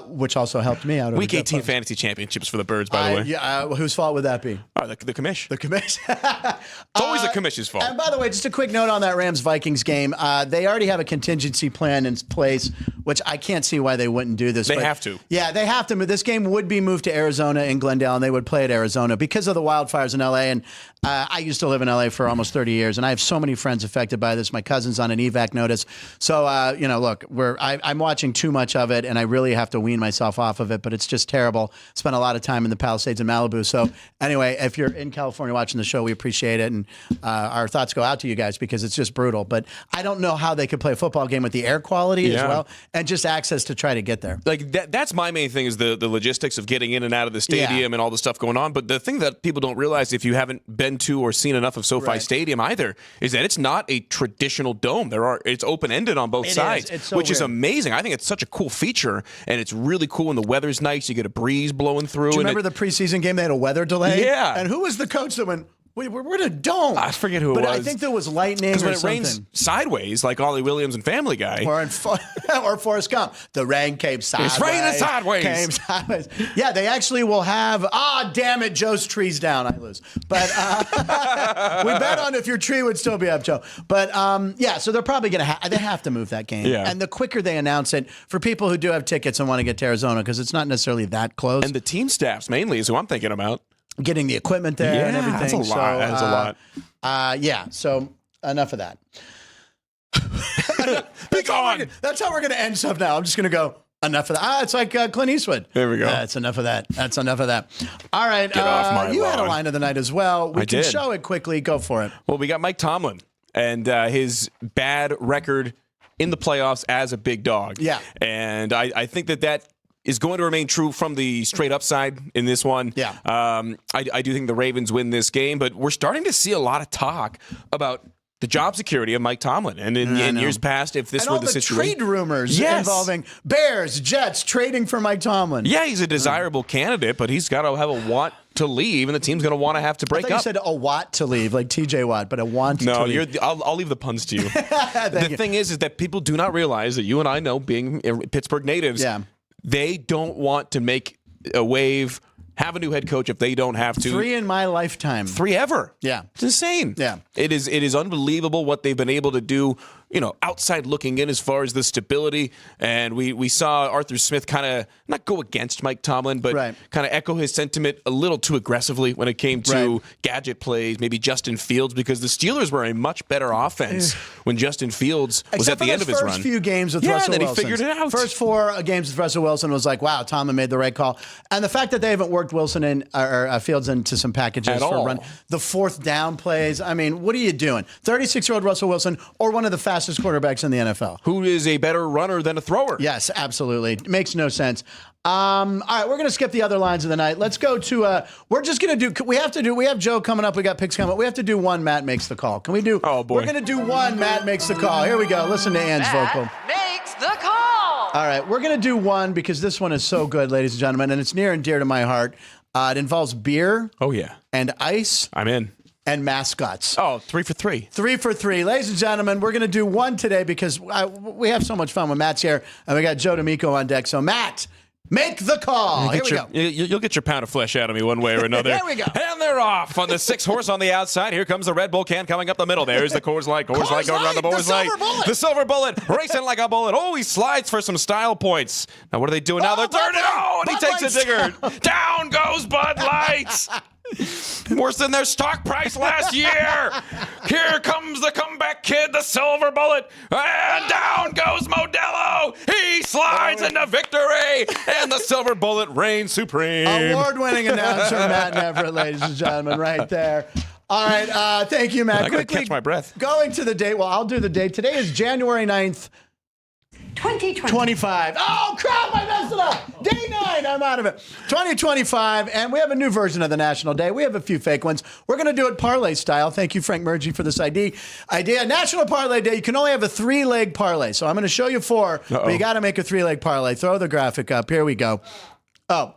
Which also helped me out. Week 18 fantasy championships for the Birds, by the way. Yeah, whose fault would that be? The commish. The commish. It's always the commish's fault. And by the way, just a quick note on that Rams-Vikings game. They already have a contingency plan in place, which I can't see why they wouldn't do this. They have to. Yeah, they have to. This game would be moved to Arizona in Glendale, and they would play at Arizona because of the wildfires in L.A. And I used to live in L.A. for almost 30 years, and I have so many friends affected by this. My cousin's on an evac notice. So, look, I'm watching too much of it, and I really have to wean myself off of it, but it's just terrible. Spent a lot of time in the Palisades and Malibu. So, anyway, if you're in California watching the show, we appreciate it, and our thoughts go out to you guys because it's just brutal. But I don't know how they could play a football game with the air quality as well, and just access to try to get there. Like that's my main thing is the logistics of getting in and out of the stadium and all the stuff going on. But the thing that people don't realize, if you haven't been to or seen enough of SoFi Stadium either, is that it's not a traditional dome. It's open-ended on both sides, which is amazing. I think it's such a cool feature, and it's really cool when the weather's nice. You get a breeze blowing through. Do you remember the preseason game? They had a weather delay? Yeah. And who was the coach that went, we're in a dome? I forget who it was. But I think there was lightning or when something. it rains sideways, like Ollie Williams and Family Guy. Or Forrest Gump. The rain came sideways. It's raining sideways. Came sideways. Yeah, they actually will have, damn it, Joe's tree's down. I lose. But we bet on if your tree would still be up, Joe. But, so they're probably going to they have to move that game. Yeah. And the quicker they announce it, for people who do have tickets and want to get to Arizona, because it's not necessarily that close. And the team staffs mainly is who I'm thinking about. Getting the equipment there and everything. That's a lot. That's a lot. So enough of that. Be gone. That's how we're going to end stuff now. I'm just going to go, enough of that. It's like Clint Eastwood. There we go. That's enough of that. That's enough of that. All right. Get off my you had a lawn. line of the night as well. We I can did. show it quickly. Go for it. Well, we got Mike Tomlin and his bad record in the playoffs as a big dog. Yeah. And I think that is going to remain true from the straight up side in this one. Yeah. I do think the Ravens win this game, but we're starting to see a lot of talk about the job security of Mike Tomlin. And in years past, if this and were all the situation, trade rumors involving Bears, Jets trading for Mike Tomlin. Yeah, he's a desirable candidate, but he's got to have a want to leave, and the team's going to want to have to break I thought up. You said a want to leave, like T.J. Watt, but a want to leave. I'll leave the puns to you. The thing is that people do not realize that you and I know, being Pittsburgh natives, they don't want to make a wave, have a new head coach if they don't have to. 3 in my lifetime. 3 ever. Yeah. It's insane. Yeah. It is unbelievable what they've been able to do, outside looking in as far as the stability. And we saw Arthur Smith kind of not go against Mike Tomlin, but kind of echo his sentiment a little too aggressively when it came to gadget plays, maybe Justin Fields, because the Steelers were a much better offense when Justin Fields was at the end of his run. First few games with Russell Wilson. Wilson. He figured it out. First 4 games with Russell Wilson was like, wow, Tomlin made the right call. And the fact that they haven't worked Wilson or Fields into some packages for a run. The 4th down plays. I mean, what are you doing? 36-year-old Russell Wilson or one of the fastest quarterbacks in the NFL. Who is a better runner than a thrower? Yes, absolutely. It makes no sense. All right, we're going to skip the other lines of the night. Let's go to, we're just going to do, we have Joe coming up. We got picks coming up. We have to do one Matt Makes the Call. Can we do? Oh, boy. We're going to do one Matt Makes the Call. Here we go. Listen to Ann's vocal. Makes the call. All right, we're going to do one because this one is so good, ladies and gentlemen, and it's near and dear to my heart. It involves beer. Oh, yeah. And ice. I'm in. And mascots. Oh, 3 for 3. 3 for 3. Ladies and gentlemen, we're going to do one today because we have so much fun when Matt's here, and we got Joe D'Amico on deck. So, Matt, make the call. Here we go. You'll get your pound of flesh out of me one way or another. There we go. And they're off on the 6 horse on the outside. Here comes the Red Bull can coming up the middle. There's the Coors Light. Coors Light going around the Coors Light. The Silver Bullet. Racing like a bullet. Oh, he slides for some style points. Now, what are they doing now? They're turning. Oh, and he takes a digger. Down goes Bud Light. Worse than their stock price last year. Here comes the comeback kid, the Silver Bullet. And down goes Modelo. He slides into victory. And the Silver Bullet reigns supreme. Award-winning announcer Matt Neverett, ladies and gentlemen, right there. All right. Thank you, Matt. I got to catch my breath. Going to the date. Well, I'll do the date. Today is January 9th. 2025. Oh, crap, I messed it up. Day 9, I'm out of it. 2025, and we have a new version of the National Day. We have a few fake ones. We're going to do it parlay style. Thank you, Frank Murgy, for this idea. National Parlay Day, you can only have a 3-leg parlay. So I'm going to show you 4, but you got to make a 3-leg parlay. Throw the graphic up. Here we go. Oh.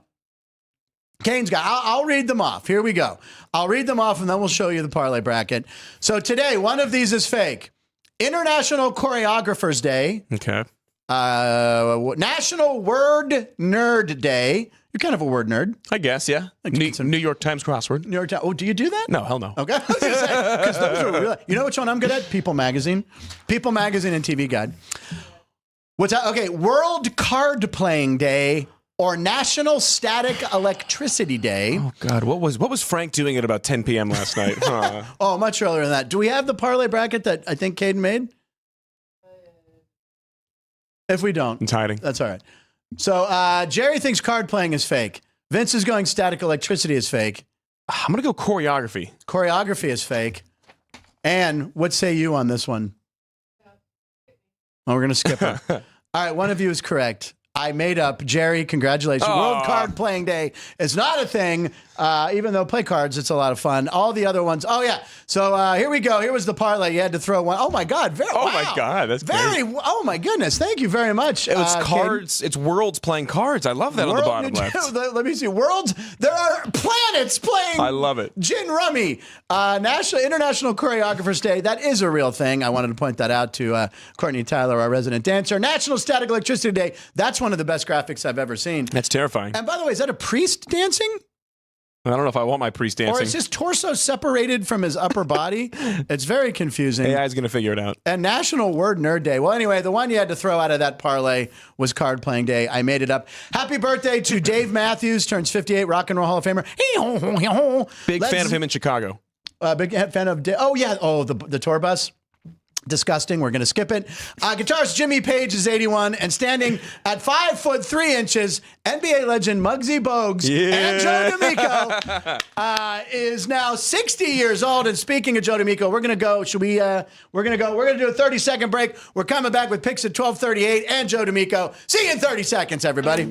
Kane's got, I'll read them off. Here we go. I'll read them off, and then we'll show you the parlay bracket. So today, one of these is fake. International Choreographers Day. Okay. National Word Nerd Day. You're kind of a word nerd. I guess, yeah. New York Times crossword. New York Times. Oh, do you do that? No, hell no. Okay. I was gonna say, 'cause those are really, you know which one I'm good at? People Magazine. People Magazine and TV Guide. What's that? Okay. World Card Playing Day or National Static Electricity Day. Oh, God. What was Frank doing at about 10 p.m. last night? Huh. Oh, much earlier than that. Do we have the parlay bracket that I think Caden made? If we don't, it's hiding. That's all right. So Jerry thinks card playing is fake. Vince is going static electricity is fake. I'm going to go choreography. Choreography is fake. And what say you on this one? Oh, we're going to skip it. All right, one of you is correct. I made up. Jerry, congratulations. World Card Playing Day is not a thing, even though play cards, it's a lot of fun. All the other ones, oh, yeah. So here we go. Here was the parlay. You had to throw one. Oh, my God. My God. That's very. Great. Oh, my goodness. Thank you very much. It was cards. Caden. It's worlds playing cards. I love that on the bottom left. Let me see. Worlds. There are planets playing. I love it. Gin Rummy. International Choreographers Day. That is a real thing. I wanted to point that out to Courtney Tyler, our resident dancer. National Static Electricity Day. That's one of the best graphics I've ever seen. That's terrifying. And by the way, is that a priest dancing? I don't know if I want my priest dancing. Or is his torso separated from his upper body? It's very confusing. AI's going to figure it out. And National Word Nerd Day. Well, anyway, the one you had to throw out of that parlay was Card Playing Day. I made it up. Happy birthday to Dave Matthews, turns 58, Rock and Roll Hall of Famer. Big fan of him in Chicago. Big fan of, the tour bus. Disgusting. We're going to skip it. Guitarist Jimmy Page is 81 and standing at 5'3", NBA legend Muggsy Bogues and Joe D'Amico is now 60 years old. And speaking of Joe D'Amico, we're going to go. We're going to do a 30-second break. We're coming back with picks at 12:38 and Joe D'Amico. See you in 30 seconds, everybody.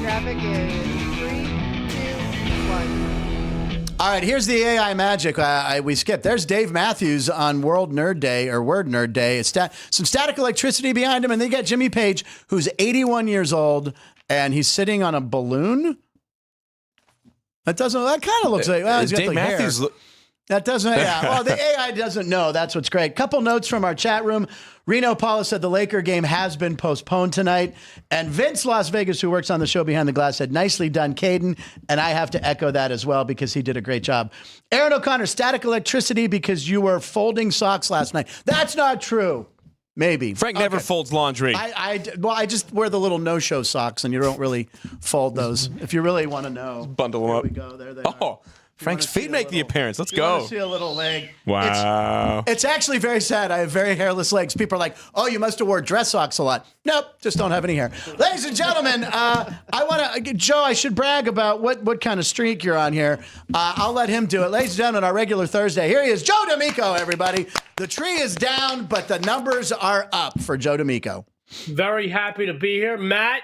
Traffic is 3, 2, 1. All right, here's the AI magic. We skipped. There's Dave Matthews on World Nerd Day or Word Nerd Day. It's some static electricity behind him, and then you got Jimmy Page, who's 81 years old, and he's sitting on a balloon. That kind of looks like, well, he's got Dave like Matthews. hair. That doesn't, yeah. Well, the AI doesn't know. That's what's great. Couple notes from our chat room. Reno Paula said the Laker game has been postponed tonight. And Vince Las Vegas, who works on the show Behind the Glass, said, nicely done, Caden. And I have to echo that as well because he did a great job. Aaron O'Connor, static electricity because you were folding socks last night. That's not true. Maybe. Frank never folds laundry. I just wear the little no-show socks, and you don't really fold those. If you really want to know. Bundle them up. There we go. There they Oh. are. Frank's feet make the appearance. Let's You go. want to see a little leg. Wow. It's actually very sad. I have very hairless legs. People are like, oh, you must have wore dress socks a lot. Nope, just don't have any hair. Ladies and gentlemen, I want to, Joe, I should brag about what kind of streak you're on here. I'll let him do it. Ladies and gentlemen, our regular Thursday. Here he is, Joe D'Amico, everybody. The tree is down, but the numbers are up for Joe D'Amico. Very happy to be here. Matt,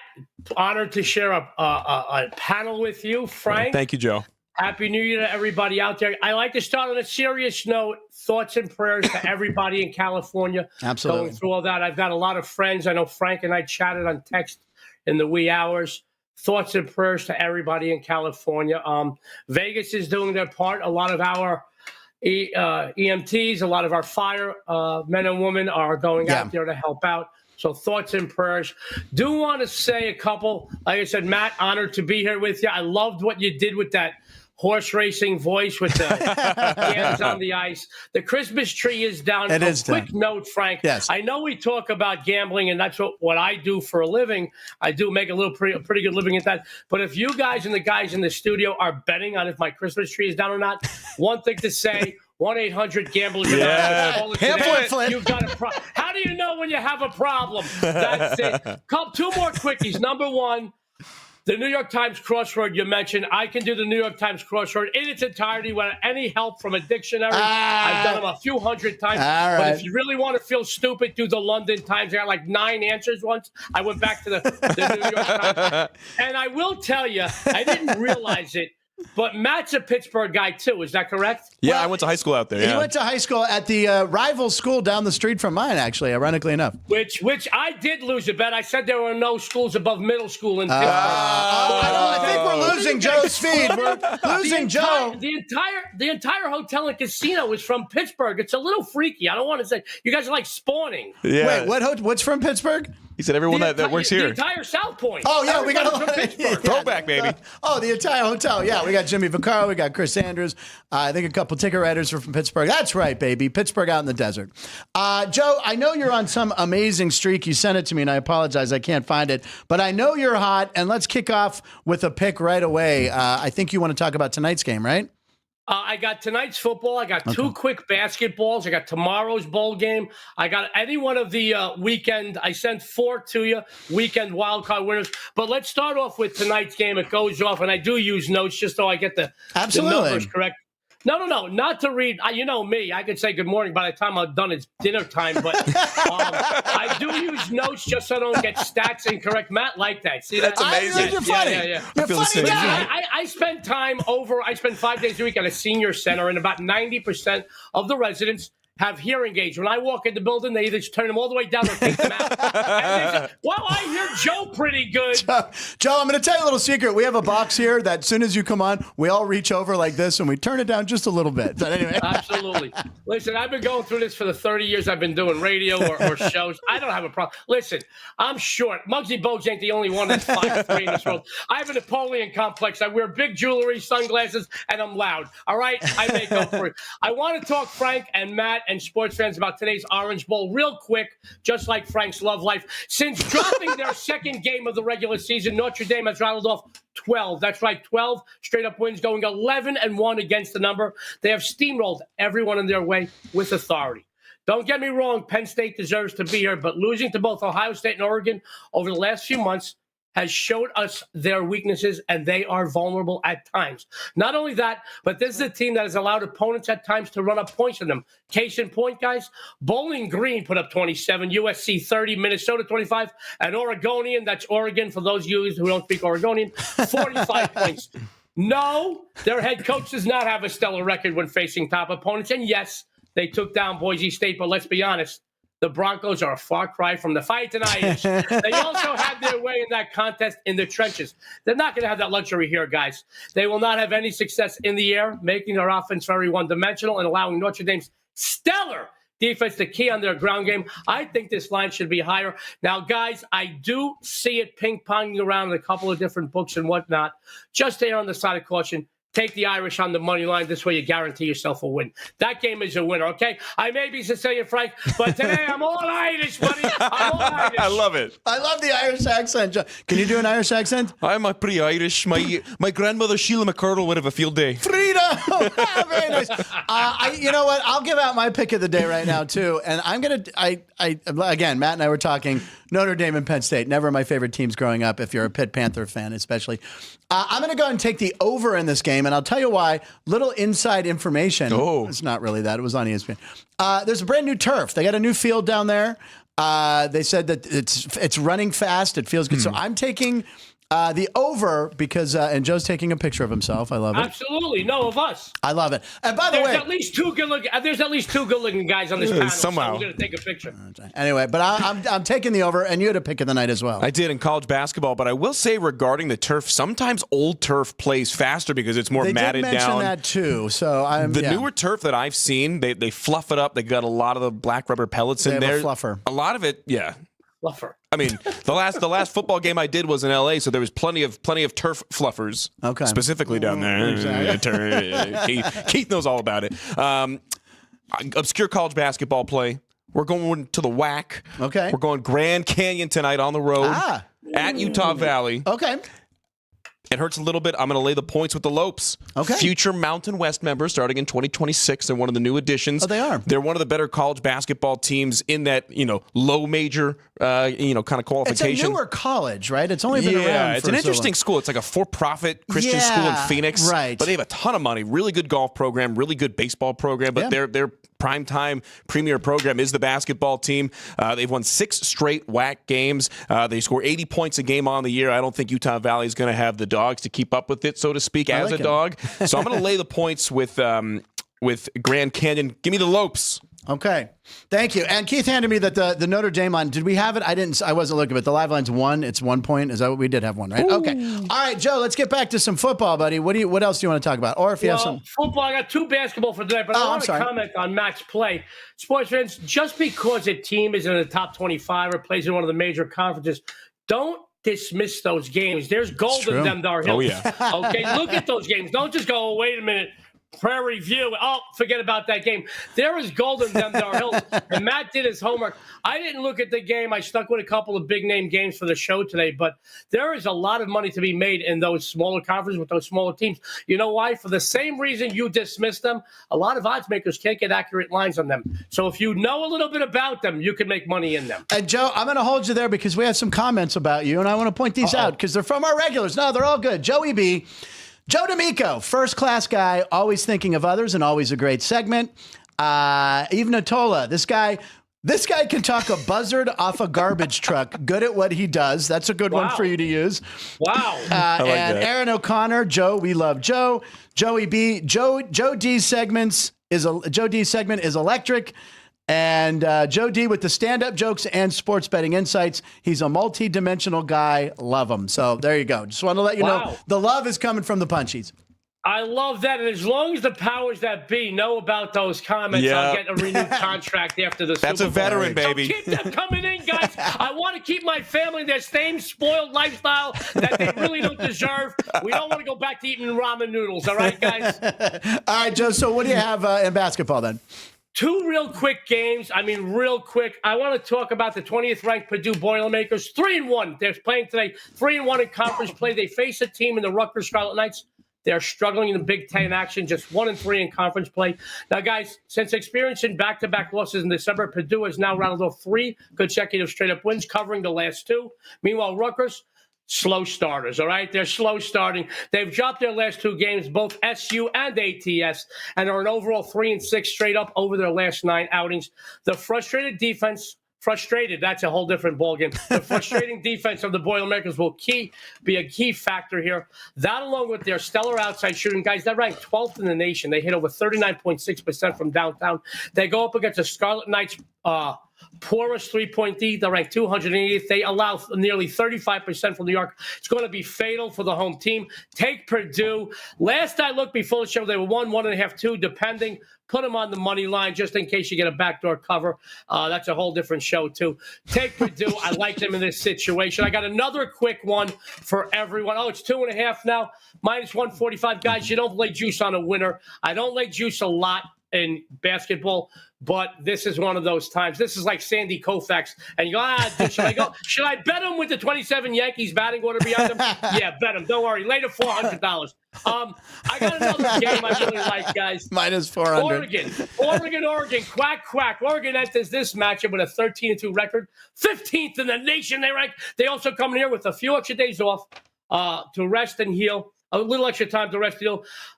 honored to share a panel with you. Frank. Thank you, Joe. Happy New Year to everybody out there. I like to start on a serious note. Thoughts and prayers to everybody in California. Absolutely. Going through all that. I've got a lot of friends. I know Frank and I chatted on text in the wee hours. Thoughts and prayers to everybody in California. Vegas is doing their part. A lot of our EMTs, a lot of our fire men and women are going out there to help out. So thoughts and prayers. Do want to say a couple. Like I said, Matt, honored to be here with you. I loved what you did with that horse racing voice with the hands on the ice. The Christmas tree is down. It is quick down. note, Frank. Yes. I know we talk about gambling, and that's what I do for a living. I do make a pretty good living at that. But if you guys and the guys in the studio are betting on if my Christmas tree is down or not, one thing to say, 1-800-GAMBLER. Yeah. You've got a problem. How do you know when you have a problem? That's it. Two more quickies. Number one, the New York Times crossword you mentioned. I can do the New York Times crossword in its entirety without any help from a dictionary. I've done them a few hundred times. All right. But if you really want to feel stupid, do the London Times. I got like 9 answers once. I went back to the New York Times. And I will tell you, I didn't realize it, but Matt's a Pittsburgh guy too. Is that correct? Yeah, Well, I went to high school out there. He Yeah. went to high school at the rival school down the street from mine, actually, ironically enough. Which I did lose a bet. I said there were no schools above middle school in Pittsburgh. I think we're losing Joe's feed. We're losing Joe. The entire hotel and casino is from Pittsburgh. It's a little freaky. I don't want to say you guys are like spawning. Yeah. Wait, what's from Pittsburgh? He said everyone that works The here. entire South Point. Oh, yeah, we got a Everybody's lot from of Pittsburgh. Throwback, baby. The entire hotel. Yeah, we got Jimmy Vaccaro, we got Chris Andrews. I think a couple ticket writers are from Pittsburgh. That's right, baby. Pittsburgh out in the desert. Joe, I know you're on some amazing streak. You sent it to me, and I apologize. I can't find it. But I know you're hot, and let's kick off with a pick right away. I think you want to talk about tonight's game, right? I got tonight's football. I got 2 quick basketballs. I got tomorrow's bowl game. I got any one of the weekend. I sent 4 to you, weekend wildcard winners. But let's start off with tonight's game. It goes off, and I do use notes just so I get the numbers correct. No, not to read. You know me. I could say good morning by the time I'm done. It's dinner time. But I do use notes just so I don't get stats incorrect. Matt liked that. See that? That's amazing. You're funny. Yeah. You're I feel the funny same. guy. I spend time I spend 5 days a week at a senior center, and about 90% of the residents have hearing aids. When I walk in the building, they either turn them all the way down or take them out. And they say, well, I hear Joe pretty good. Joe, I'm going to tell you a little secret. We have a box here that as soon as you come on, we all reach over like this and we turn it down just a little bit. But anyway. Absolutely. Listen, I've been going through this for the 30 years I've been doing radio or shows. I don't have a problem. Listen, I'm short. Muggsy Bogues ain't the only one that's 5'3" in this world. I have a Napoleon complex. I wear big jewelry, sunglasses, and I'm loud. All right? I make up for it. I want to talk Frank and Matt and sports fans about today's Orange Bowl real quick, just like Frank's love life. Since dropping their second game of the regular season, Notre Dame has rattled off 12. That's right, 12 straight-up wins, going 11-1 against the number. They have steamrolled everyone in their way with authority. Don't get me wrong, Penn State deserves to be here, but losing to both Ohio State and Oregon over the last few months has showed us their weaknesses, and they are vulnerable at times. Not only that, but this is a team that has allowed opponents at times to run up points on them. Case in point, guys, Bowling Green put up 27, USC 30, Minnesota 25, and Oregonian, that's Oregon for those of you who don't speak Oregonian, 45 points. No, their head coach does not have a stellar record when facing top opponents. And yes, they took down Boise State, but let's be honest, the Broncos are a far cry from the Fighting Irish. They also had their way in that contest in the trenches. They're not going to have that luxury here, guys. They will not have any success in the air, making their offense very one-dimensional and allowing Notre Dame's stellar defense to key on their ground game. I think this line should be higher. Now, guys, I do see it ping-ponging around in a couple of different books and whatnot. Just stay on the side of caution. Take the Irish on the money line. This way you guarantee yourself a win. That game is a winner, okay? I may be Sicilian, Frank, but today I'm all Irish, buddy. I'm all Irish. I love it. I love the Irish accent. Can you do an Irish accent? I'm a pretty Irish. My grandmother, Sheila McCurdle, would have a field day. Freedom! Very nice. You know what? I'll give out my pick of the day right now, too. And I'm going to, again, Matt and I were talking Notre Dame and Penn State. Never my favorite teams growing up, if you're a Pitt Panther fan, especially. I'm going to go ahead and take the over in this game, and I'll tell you why. Little inside information. Oh. It's not really that. It was on ESPN. There's a brand new turf. They got a new field down there. They said that it's running fast. It feels good. So I'm taking the over because, and Joe's taking a picture of himself. I love it. Absolutely. No, of us. I love it. And by the way, there's at least two good-looking guys on this panel. Somehow. So we're going to take a picture. Anyway, but I'm taking the over, and you had a pick of the night as well. I did in college basketball, but I will say regarding the turf, sometimes old turf plays faster because it's more matted down. They did mention that too. So the newer turf that I've seen, they fluff it up. They got a lot of the black rubber pellets in there. A fluffer. A lot of it, yeah. Fluffer. I mean, the last football game I did was in LA, so there was plenty of turf fluffers. Okay. Specifically down there. Exactly. Keith knows all about it. Obscure college basketball play. We're going to the WAC. Okay. We're going Grand Canyon tonight on the road at Utah Valley. Okay. It hurts a little bit. I'm going to lay the points with the Lopes. Okay. Future Mountain West members starting in 2026. They're one of the new additions. Oh, they are. They're one of the better college basketball teams in that, low major, kind of qualification. It's a newer college, right? It's only been around. Yeah, it's an interesting school. It's like a for-profit Christian school in Phoenix. Right. But they have a ton of money. Really good golf program, really good baseball program. But their primetime premier program is the basketball team. They've won 6 straight WAC games. They score 80 points a game on the year. I don't think Utah Valley is going to have the dogs to keep up with it, so to speak, as a dog. So I'm going to lay the points with Grand Canyon. Give me the Lopes. Okay. Thank you. And Keith handed me that the Notre Dame line. Did we have it? I wasn't looking, but the live line's 1. It's 1 point. Is that what we did have 1, right? Ooh. Okay. All right, Joe, let's get back to some football, buddy. What else do you want to talk about? Or if you have some football, I got 2 basketball for today, but I want to comment on Matt's play. Sports fans, just because a team is in the top 25 or plays in one of the major conferences, don't dismiss those games. There's gold in them, Darhill. Oh, yeah. Okay, look at those games. Don't just go, wait a minute. Prairie View. Oh, forget about that game. There is gold in them, Darhill. And Matt did his homework. I didn't look at the game. I stuck with a couple of big-name games for the show today, but there is a lot of money to be made in those smaller conferences with those smaller teams. You know why? For the same reason you dismissed them, a lot of odds makers can't get accurate lines on them. So if you know a little bit about them, you can make money in them. And Joe, I'm going to hold you there because we have some comments about you, and I want to point these out because they're from our regulars. No, they're all good. Joey B., Joe D'Amico, first-class guy, always thinking of others and always a great segment. Eve Natola, this guy can talk a buzzard off a garbage truck. Good at what he does. That's a good one for you to use. Wow. I like and that. Aaron O'Connor, Joe, we love Joe. Joey B, Joe D's segment is electric. And Joe D with the stand-up jokes and sports betting insights. He's a multi-dimensional guy. Love him. So there you go. Just want to let you know the love is coming from the Punchies. I love that. And as long as the powers that be know about those comments, I'll get a renewed contract after the Super Bowl. That's a veteran, baby. So keep them coming in, guys. I want to keep my family in their same spoiled lifestyle that they really don't deserve. We don't want to go back to eating ramen noodles. All right, guys? All right, Joe. So what do you have in basketball then? 2 real quick games. I mean, real quick. I want to talk about the 20th ranked Purdue Boilermakers. 3-1. They're playing today. 3-1 in conference play. They face a team in the Rutgers Scarlet Knights. They're struggling in the Big Ten action, just 1-3 in conference play. Now, guys, since experiencing back-to-back losses in December, Purdue has now rattled off 3 consecutive straight-up wins, covering the last 2. Meanwhile, Rutgers slow starters, all right? They're slow starting. They've dropped their last 2 games, both SU and ATS, and are an overall 3-6 straight up over their last 9 outings. The frustrated defense, that's a whole different ballgame. The frustrating defense of the Boilermakers will be a key factor here. That, along with their stellar outside shooting, guys, they're ranked 12th in the nation. They hit over 39.6% from downtown. They go up against the Scarlet Knights, porous three-point D. They're ranked 280th. They allow nearly 35% from New York. It's going to be fatal for the home team. Take Purdue. Last I looked before the show, they were 1.5, 2, depending. Put them on the money line just in case you get a backdoor cover. That's a whole different show, too. Take Purdue. I like them in this situation. I got another quick one for everyone. Oh, it's 2.5 now. Minus 145. Guys, you don't lay juice on a winner. I don't lay juice a lot in basketball, but this is one of those times. This is like Sandy Koufax. And you go, should I bet him with the 27 Yankees batting order behind him? Yeah, bet him. Don't worry. Later, $400. I got another game I really like, guys. Minus 400. Oregon. Quack, quack. Oregon enters this matchup with a 13-2 record. 15th in the nation they rank. They also come in here with a few extra days off to rest and heal. A little extra time to rest and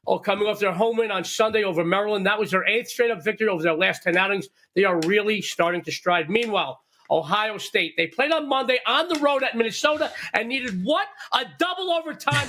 heal. Coming off their home win on Sunday over Maryland. That was their 8th straight-up victory over their last 10 outings. They are really starting to stride. Meanwhile, Ohio State. They played on Monday on the road at Minnesota and needed what? A double overtime.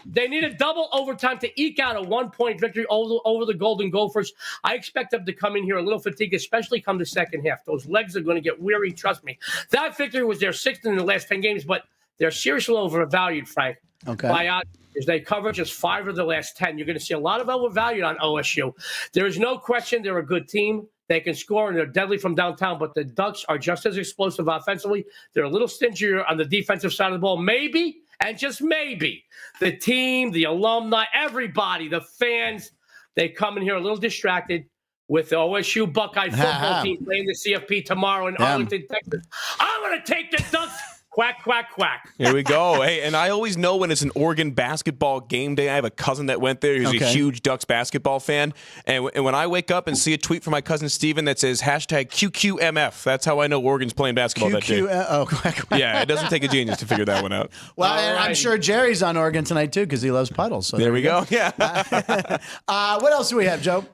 They needed double overtime to eke out a 1-point victory over the Golden Gophers. I expect them to come in here a little fatigued, especially come the second half. Those legs are going to get weary, trust me. That victory was their 6th in the last 10 games, but they're seriously overvalued, Frank. Okay. By is they cover just 5 of the last 10. You're going to see a lot of overvalued on OSU. There is no question they're a good team. They can score, and they're deadly from downtown, but the Ducks are just as explosive offensively. They're a little stingier on the defensive side of the ball. Maybe, and just maybe, the team, the alumni, everybody, the fans, they come in here a little distracted with the OSU Buckeye football team playing the CFP tomorrow in Arlington, Texas. I'm going to take the Ducks. Quack, quack, quack. Here we go. Hey, and I always know when it's an Oregon basketball game day. I have a cousin that went there. He's a huge Ducks basketball fan. And when I wake up and see a tweet from my cousin Steven that says hashtag QQMF, that's how I know Oregon's playing basketball that day. Quack, quack. Yeah, it doesn't take a genius to figure that one out. Well, and I'm sure Jerry's on Oregon tonight, too, because he loves puddles. So there we go. Yeah. What else do we have, Joe?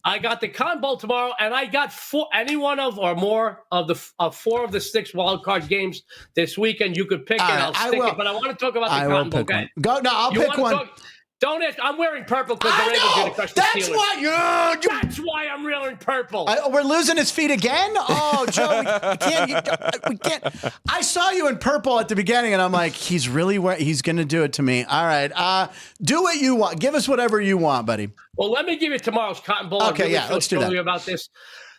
I got the Cotton Bowl tomorrow, and I got 4 of the 4 of the 6 wild card games this weekend. You could pick it. I'll stick it, but I want to talk about the Cotton Bowl game. I'll pick one. Don't ask. I'm wearing purple because the Ravens going to crush the Steelers. That's why I'm wearing purple. We're losing his feet again? Oh, Joe, we can't. I saw you in purple at the beginning, and I'm like, he's going to do it to me. All right. Do what you want. Give us whatever you want, buddy. Well, let me give you tomorrow's Cotton Bowl. Okay, let's do that. About this.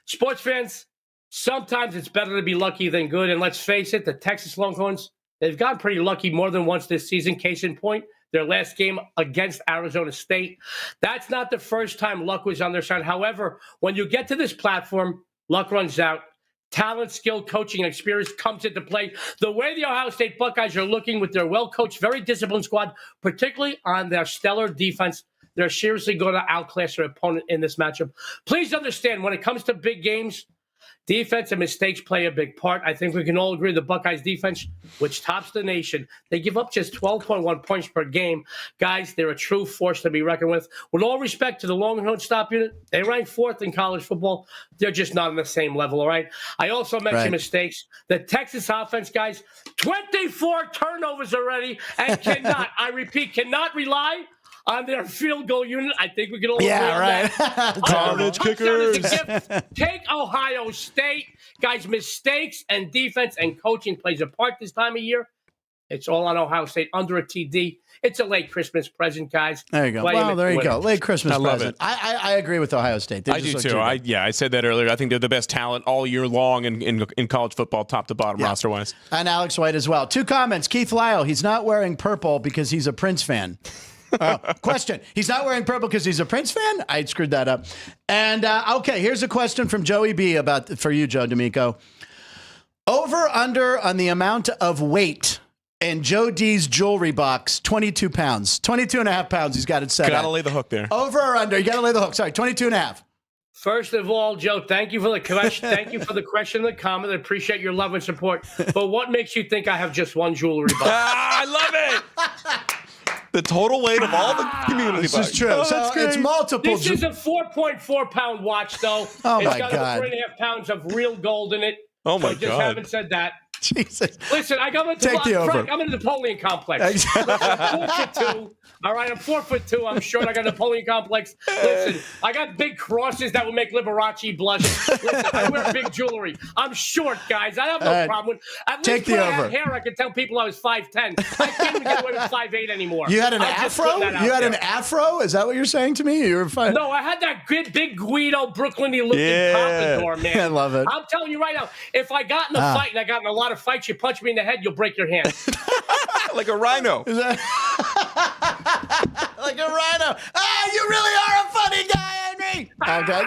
Sports fans, sometimes it's better to be lucky than good. And let's face it, the Texas Longhorns, they've gotten pretty lucky more than once this season. Case in point, their last game against Arizona State. That's not the first time luck was on their side. However, when you get to this platform, luck runs out. Talent, skill, coaching, and experience comes into play. The way the Ohio State Buckeyes are looking with their well-coached, very disciplined squad, particularly on their stellar defense, they're seriously going to outclass their opponent in this matchup. Please understand, when it comes to big games, defense and mistakes play a big part. I think we can all agree the Buckeyes defense, which tops the nation, they give up just 12.1 points per game. Guys, they're a true force to be reckoned with. With all respect to the Longhorn stop unit, they rank 4th in college football. They're just not on the same level, all right? I also mentioned mistakes. The Texas offense, guys, 24 turnovers already and cannot, I repeat, cannot rely on their field goal unit. I think we can all agree on that. College kickers. Take Ohio State. Guys, mistakes and defense and coaching plays a part this time of year. It's all on Ohio State under a TD. It's a late Christmas present, guys. There you go. Well, there you go. Late Christmas present. It. I agree with Ohio State. I do too. I said that earlier. I think they're the best talent all year long in college football, top to bottom, roster-wise. And Alex White as well. 2 comments. Keith Lyle, he's not wearing purple because he's a Prince fan. Question. He's not wearing purple because he's a Prince fan? I screwed that up. And, okay, here's a question from Joey B. for you, Joe D'Amico. Over, under on the amount of weight in Joe D's jewelry box, 22 pounds. 22 and a half pounds he's got it set Got to lay the hook there. Over or under? You got to lay the hook. Sorry, 22 and a half. First of all, Joe, thank you for the question. Thank you for the question and the comment. I appreciate your love and support. But what makes you think I have just one jewelry box? I love it. The total weight of all the community. This is true. So it's multiple. This is a 4.4 pound watch, though. Oh, it's my got God. 3.5 pounds of real gold in it. Oh, my I just God. haven't said that. Jesus. Listen, Take the over. Frank, I'm in the Napoleon complex. Listen, I'm 4'2". All right, I'm 4'2". I'm short. I got a Napoleon complex. Listen, I got big crosses that will make Liberace blush. Listen, I wear big jewelry. I'm short, guys. I have no problem with. At Take least when the I over. had hair, I could tell people I was 5'10". I can't even get away with 5'8" anymore. You had an I'm just afro? putting that out You had there. an afro? Is that what you're saying to me? You were fine. No, I had that good, big Guido, Brooklyn-y looking pompadour, man. I love it. I'm telling you right now, if I got in a fight, and I got in a lot of fights, you punch me in the head, you'll break your hand. Like a rhino. Like a rhino. Ah, you really are a funny guy, Henry. Okay.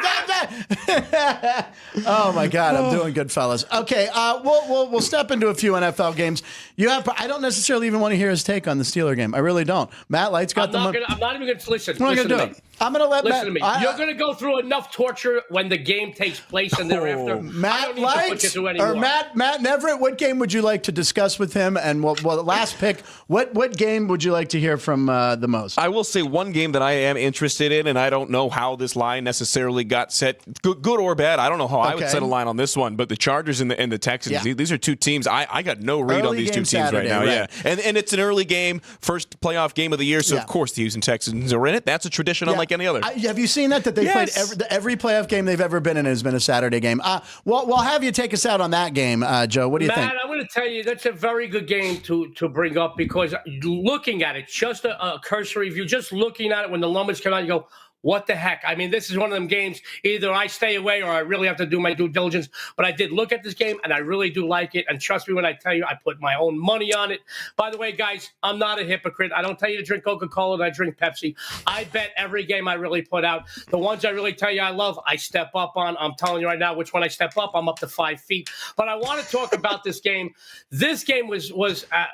Oh my God, I'm doing good, fellas. Okay, we'll step into a few NFL games. I don't necessarily even want to hear his take on the Steeler game. I really don't. Matt Light's got I'm not even going to listen. I'm not Listen gonna to do me. it. I'm going to let Listen Matt. to me. You're going to go through enough torture when the game takes place and thereafter. I Matt don't need to put you Light through or anymore. Matt Neverett, what game would you like to discuss with him? And last pick, what game would you like to hear from the most? I will say one game that I am interested in, and I don't know how this line necessarily got set, good or bad. I don't know how I would set a line on this one, but the Chargers and the Texans, these are two teams. I got no read on these two teams Saturday, right now. right. Yeah, and it's an early game, first playoff game of the year, so of course the Houston Texans are in it. That's a tradition unlike any other. Have you seen that they played every playoff game they've ever been in has been a Saturday game? We'll have you take us out on that game, Joe. What do you think? Matt, I'm going to tell you that's a very good game to bring up because looking at it, just a cursory view, just looking at it when the numbers come out, you go, what the heck? I mean, this is one of them games. Either I stay away or I really have to do my due diligence. But I did look at this game, and I really do like it. And trust me when I tell you, I put my own money on it. By the way, guys, I'm not a hypocrite. I don't tell you to drink Coca-Cola and I drink Pepsi. I bet every game I really put out. The ones I really tell you I love, I step up on. I'm telling you right now, which one I step up, I'm up to 5 feet. But I want to talk about this game. This game was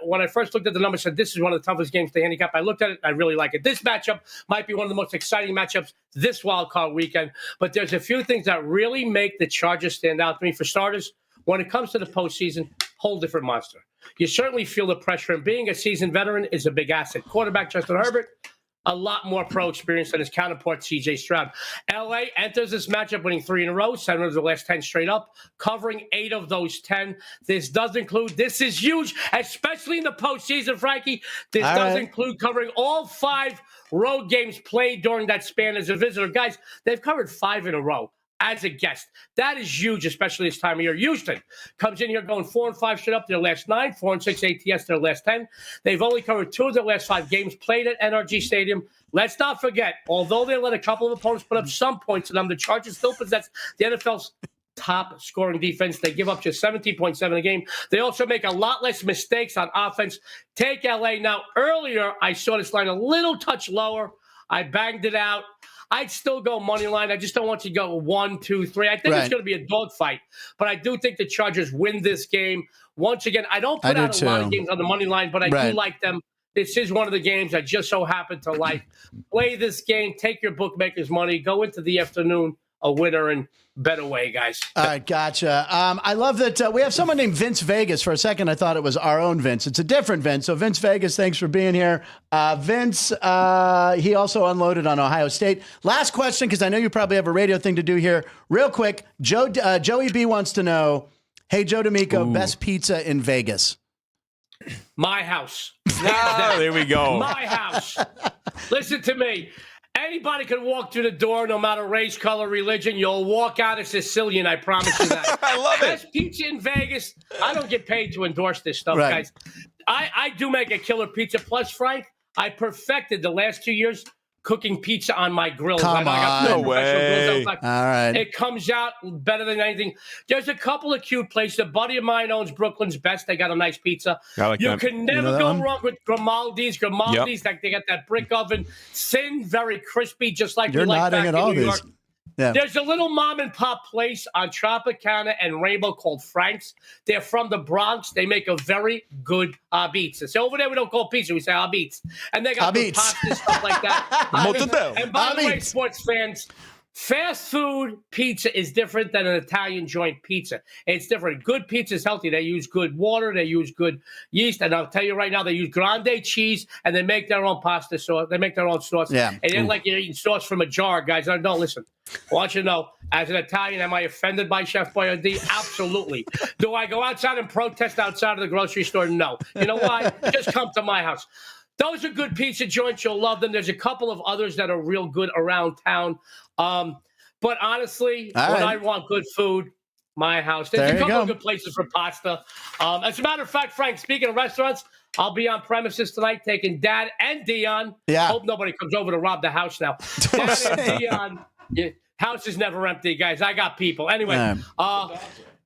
when I first looked at the numbers, said this is one of the toughest games to handicap. I looked at it, I really like it. This matchup might be one of the most exciting matchups this wild card weekend, but there's a few things that really make the Chargers stand out to me. For starters, when it comes to the postseason, whole different monster. You certainly feel the pressure, and being a seasoned veteran is a big asset. Quarterback Justin Herbert, a lot more pro experience than his counterpart, C.J. Stroud. L.A. enters this matchup winning 3 in a row, 7 of the last 10 straight up, covering 8 of those 10. This is huge, especially in the postseason, Frankie. This does include covering all 5 road games played during that span as a visitor. Guys, they've covered 5 in a row as a guest. That is huge, especially this time of year. Houston comes in here going 4-5 straight up their last 9, 4-6 ATS their last 10. They've only covered 2 of their last 5 games played at NRG Stadium. Let's not forget, although they let a couple of opponents put up some points to them, the Chargers still possess the NFL's top scoring defense. They give up just 17.7 a game. They also make a lot less mistakes on offense. Take LA. Now, earlier, I saw this line a little touch lower. I banged it out. I'd still go money line. I just don't want you to go 1, 2, 3. I think it's going to be a dogfight, but I do think the Chargers win this game. Once again, I don't put out a lot of games on the money line, but I do like them. This is one of the games I just so happen to like. Play this game. Take your bookmaker's money. Go into the afternoon a winner and bet away, guys. All right, gotcha. I love that we have someone named Vince Vegas. For a second, I thought it was our own Vince. It's a different Vince. So, Vince Vegas, thanks for being here. Vince, he also unloaded on Ohio State. Last question, because I know you probably have a radio thing to do here. Real quick, Joey B wants to know, hey, Joe D'Amico, best pizza in Vegas? My house. There we go. My house. Listen to me. Anybody can walk through the door, no matter race, color, religion. You'll walk out a Sicilian, I promise you that. I love it. Best pizza in Vegas. I don't get paid to endorse this stuff, guys. I do make a killer pizza. Plus, Frank, I perfected the last 2 years cooking pizza on my grill. Come on. No way. All right. It comes out better than anything. There's a couple of cute places. A buddy of mine owns Brooklyn's Best. They got a nice pizza. I like you that. can never go wrong with Grimaldi's. Like they got that brick oven, thin, very crispy, just like You're we like nodding back at in all New this. York. Yeah. There's a little mom and pop place on Tropicana and Rainbow called Frank's. They're from the Bronx. They make a very good pizza. So over there we don't call pizza, we say beats. And they got good pasta, stuff like that. And by the way, sports fans, Fast food pizza is different than an Italian joint pizza. It's different. Good pizza is healthy. They use good water. They use good yeast. And I'll tell you right now, they use grande cheese, and they make their own pasta sauce. They make their own sauce. Yeah. And it's like you're eating sauce from a jar, guys. No, listen. I want you to know, as an Italian, am I offended by Chef Boyardee? Absolutely. Do I go outside and protest outside of the grocery store? No. You know why? Just come to my house. Those are good pizza joints. You'll love them. There's a couple of others that are real good around town. But honestly, when I want good food, my house. There's a couple of good places for pasta. As a matter of fact, Frank, speaking of restaurants, I'll be on premises tonight taking Dad and Dion. Yeah. Hope nobody comes over to rob the house now. Dad and Dion. Yeah, house is never empty, guys. I got people. Anyway,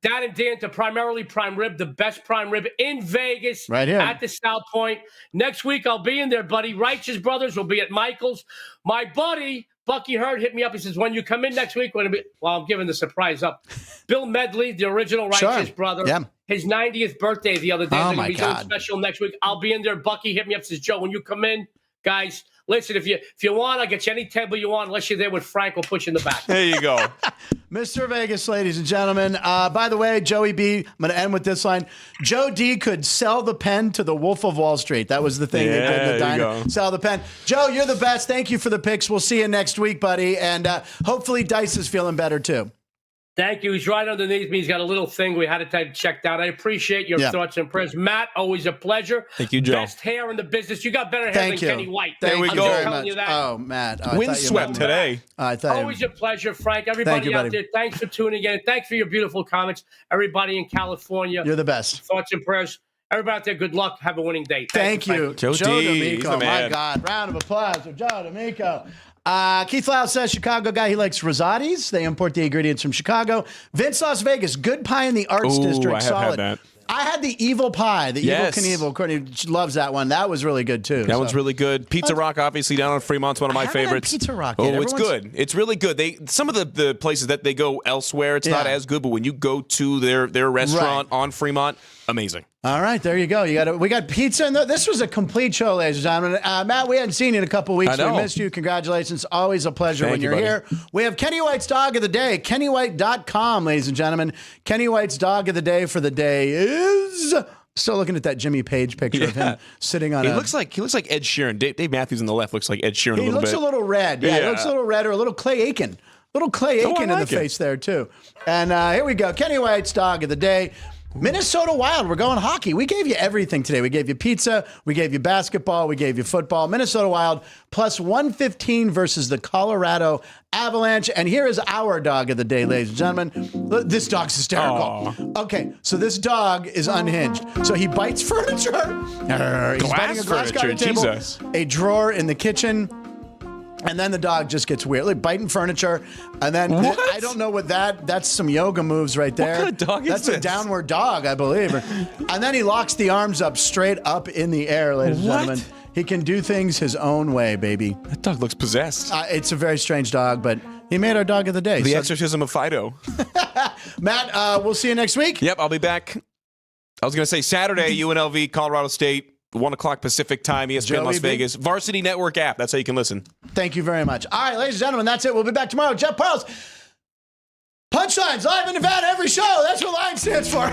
Dad and Dion to primarily prime rib, the best prime rib in Vegas. Right here. At the South Point. Next week, I'll be in there, buddy. Righteous Brothers will be at Michael's. My buddy, Bucky Hurd, hit me up. He says, when you come in next week, I'm giving the surprise up. Bill Medley, the original Righteous Brother, his 90th birthday the other day. Oh, They're my going to be God. doing special next week. I'll be in there. Bucky hit me up, says, Joe, when you come in, guys, listen, if you want, I'll get you any table you want. Unless you're there with Frank, we'll put you in the back. There you go. Mr. Vegas, ladies and gentlemen. By the way, Joey B, I'm going to end with this line. Joe D could sell the pen to the Wolf of Wall Street. That was the thing they did in the diner. Sell the pen. Joe, you're the best. Thank you for the picks. We'll see you next week, buddy. And hopefully Dice is feeling better, too. Thank you. He's right underneath me. He's got a little thing we had to take checked out. I appreciate your thoughts and prayers. Matt, always a pleasure. Thank you, Joe. Best hair in the business. You got better hair than Kenny White. There we go. Very telling you much. that. Oh, Matt. Oh, Windswept today. Always a pleasure, Frank. Everybody out there, thanks for tuning in. Thanks for your beautiful comments. Everybody in California. You're the best. Thoughts and prayers. Everybody out there, good luck. Have a winning day. Thank you. Joe D. D'Amico. My God. Round of applause for Joe D'Amico. Keith Lau says Chicago guy. He likes Rosati's. They import the ingredients from Chicago. Vince Las Vegas. Good pie in the Arts District. I have Solid. had that. I had the evil pie, the evil Knievel. Courtney loves that one. That was really good too. That one's really good. Pizza Rock, obviously down on Fremont's one of my favorites. Pizza Rock. Yet. Oh, it's good. It's really good. Some of the places that they go elsewhere, it's not as good. But when you go to their restaurant on Fremont, amazing. All right, there you go. We got pizza, and this was a complete show, ladies and gentlemen. Matt, we hadn't seen you in a couple weeks. We missed you. Congratulations. Always a pleasure when you're here. We have Kenny White's Dog of the Day. KennyWhite.com, ladies and gentlemen. Kenny White's Dog of the Day for the day is... Still looking at that Jimmy Page picture of him sitting on he looks like Ed Sheeran. Dave Matthews on the left looks like Ed Sheeran a little bit. He looks a little red. Yeah, he looks a little red or a little Clay Aiken. Little Clay Aiken in the face there, too. And here we go. Kenny White's Dog of the Day. Minnesota Wild. We're going hockey. We gave you everything today. We gave you pizza. We gave you basketball. We gave you football. Minnesota Wild plus 115 versus the Colorado Avalanche. And here is our dog of the day, ladies and gentlemen. This dog's hysterical. Okay, so this dog is unhinged. So he bites furniture. He's biting a glass counter table, a drawer in the kitchen. And then the dog just gets weird, like biting furniture. And then I don't know what that's some yoga moves right there. What kind of dog is this? That's a downward dog, I believe. And then he locks the arms up straight up in the air, ladies and gentlemen. He can do things his own way, baby. That dog looks possessed. It's a very strange dog, but he made our dog of the day. The exorcism of Fido. Matt, we'll see you next week. Yep, I'll be back. I was going to say Saturday, UNLV, Colorado State. 1 o'clock Pacific time, ESPN Las Vegas. Varsity Network app. That's how you can listen. Thank you very much. All right, ladies and gentlemen, that's it. We'll be back tomorrow. Jeff Parles. Punchlines, live in Nevada, every show. That's what LINE stands for.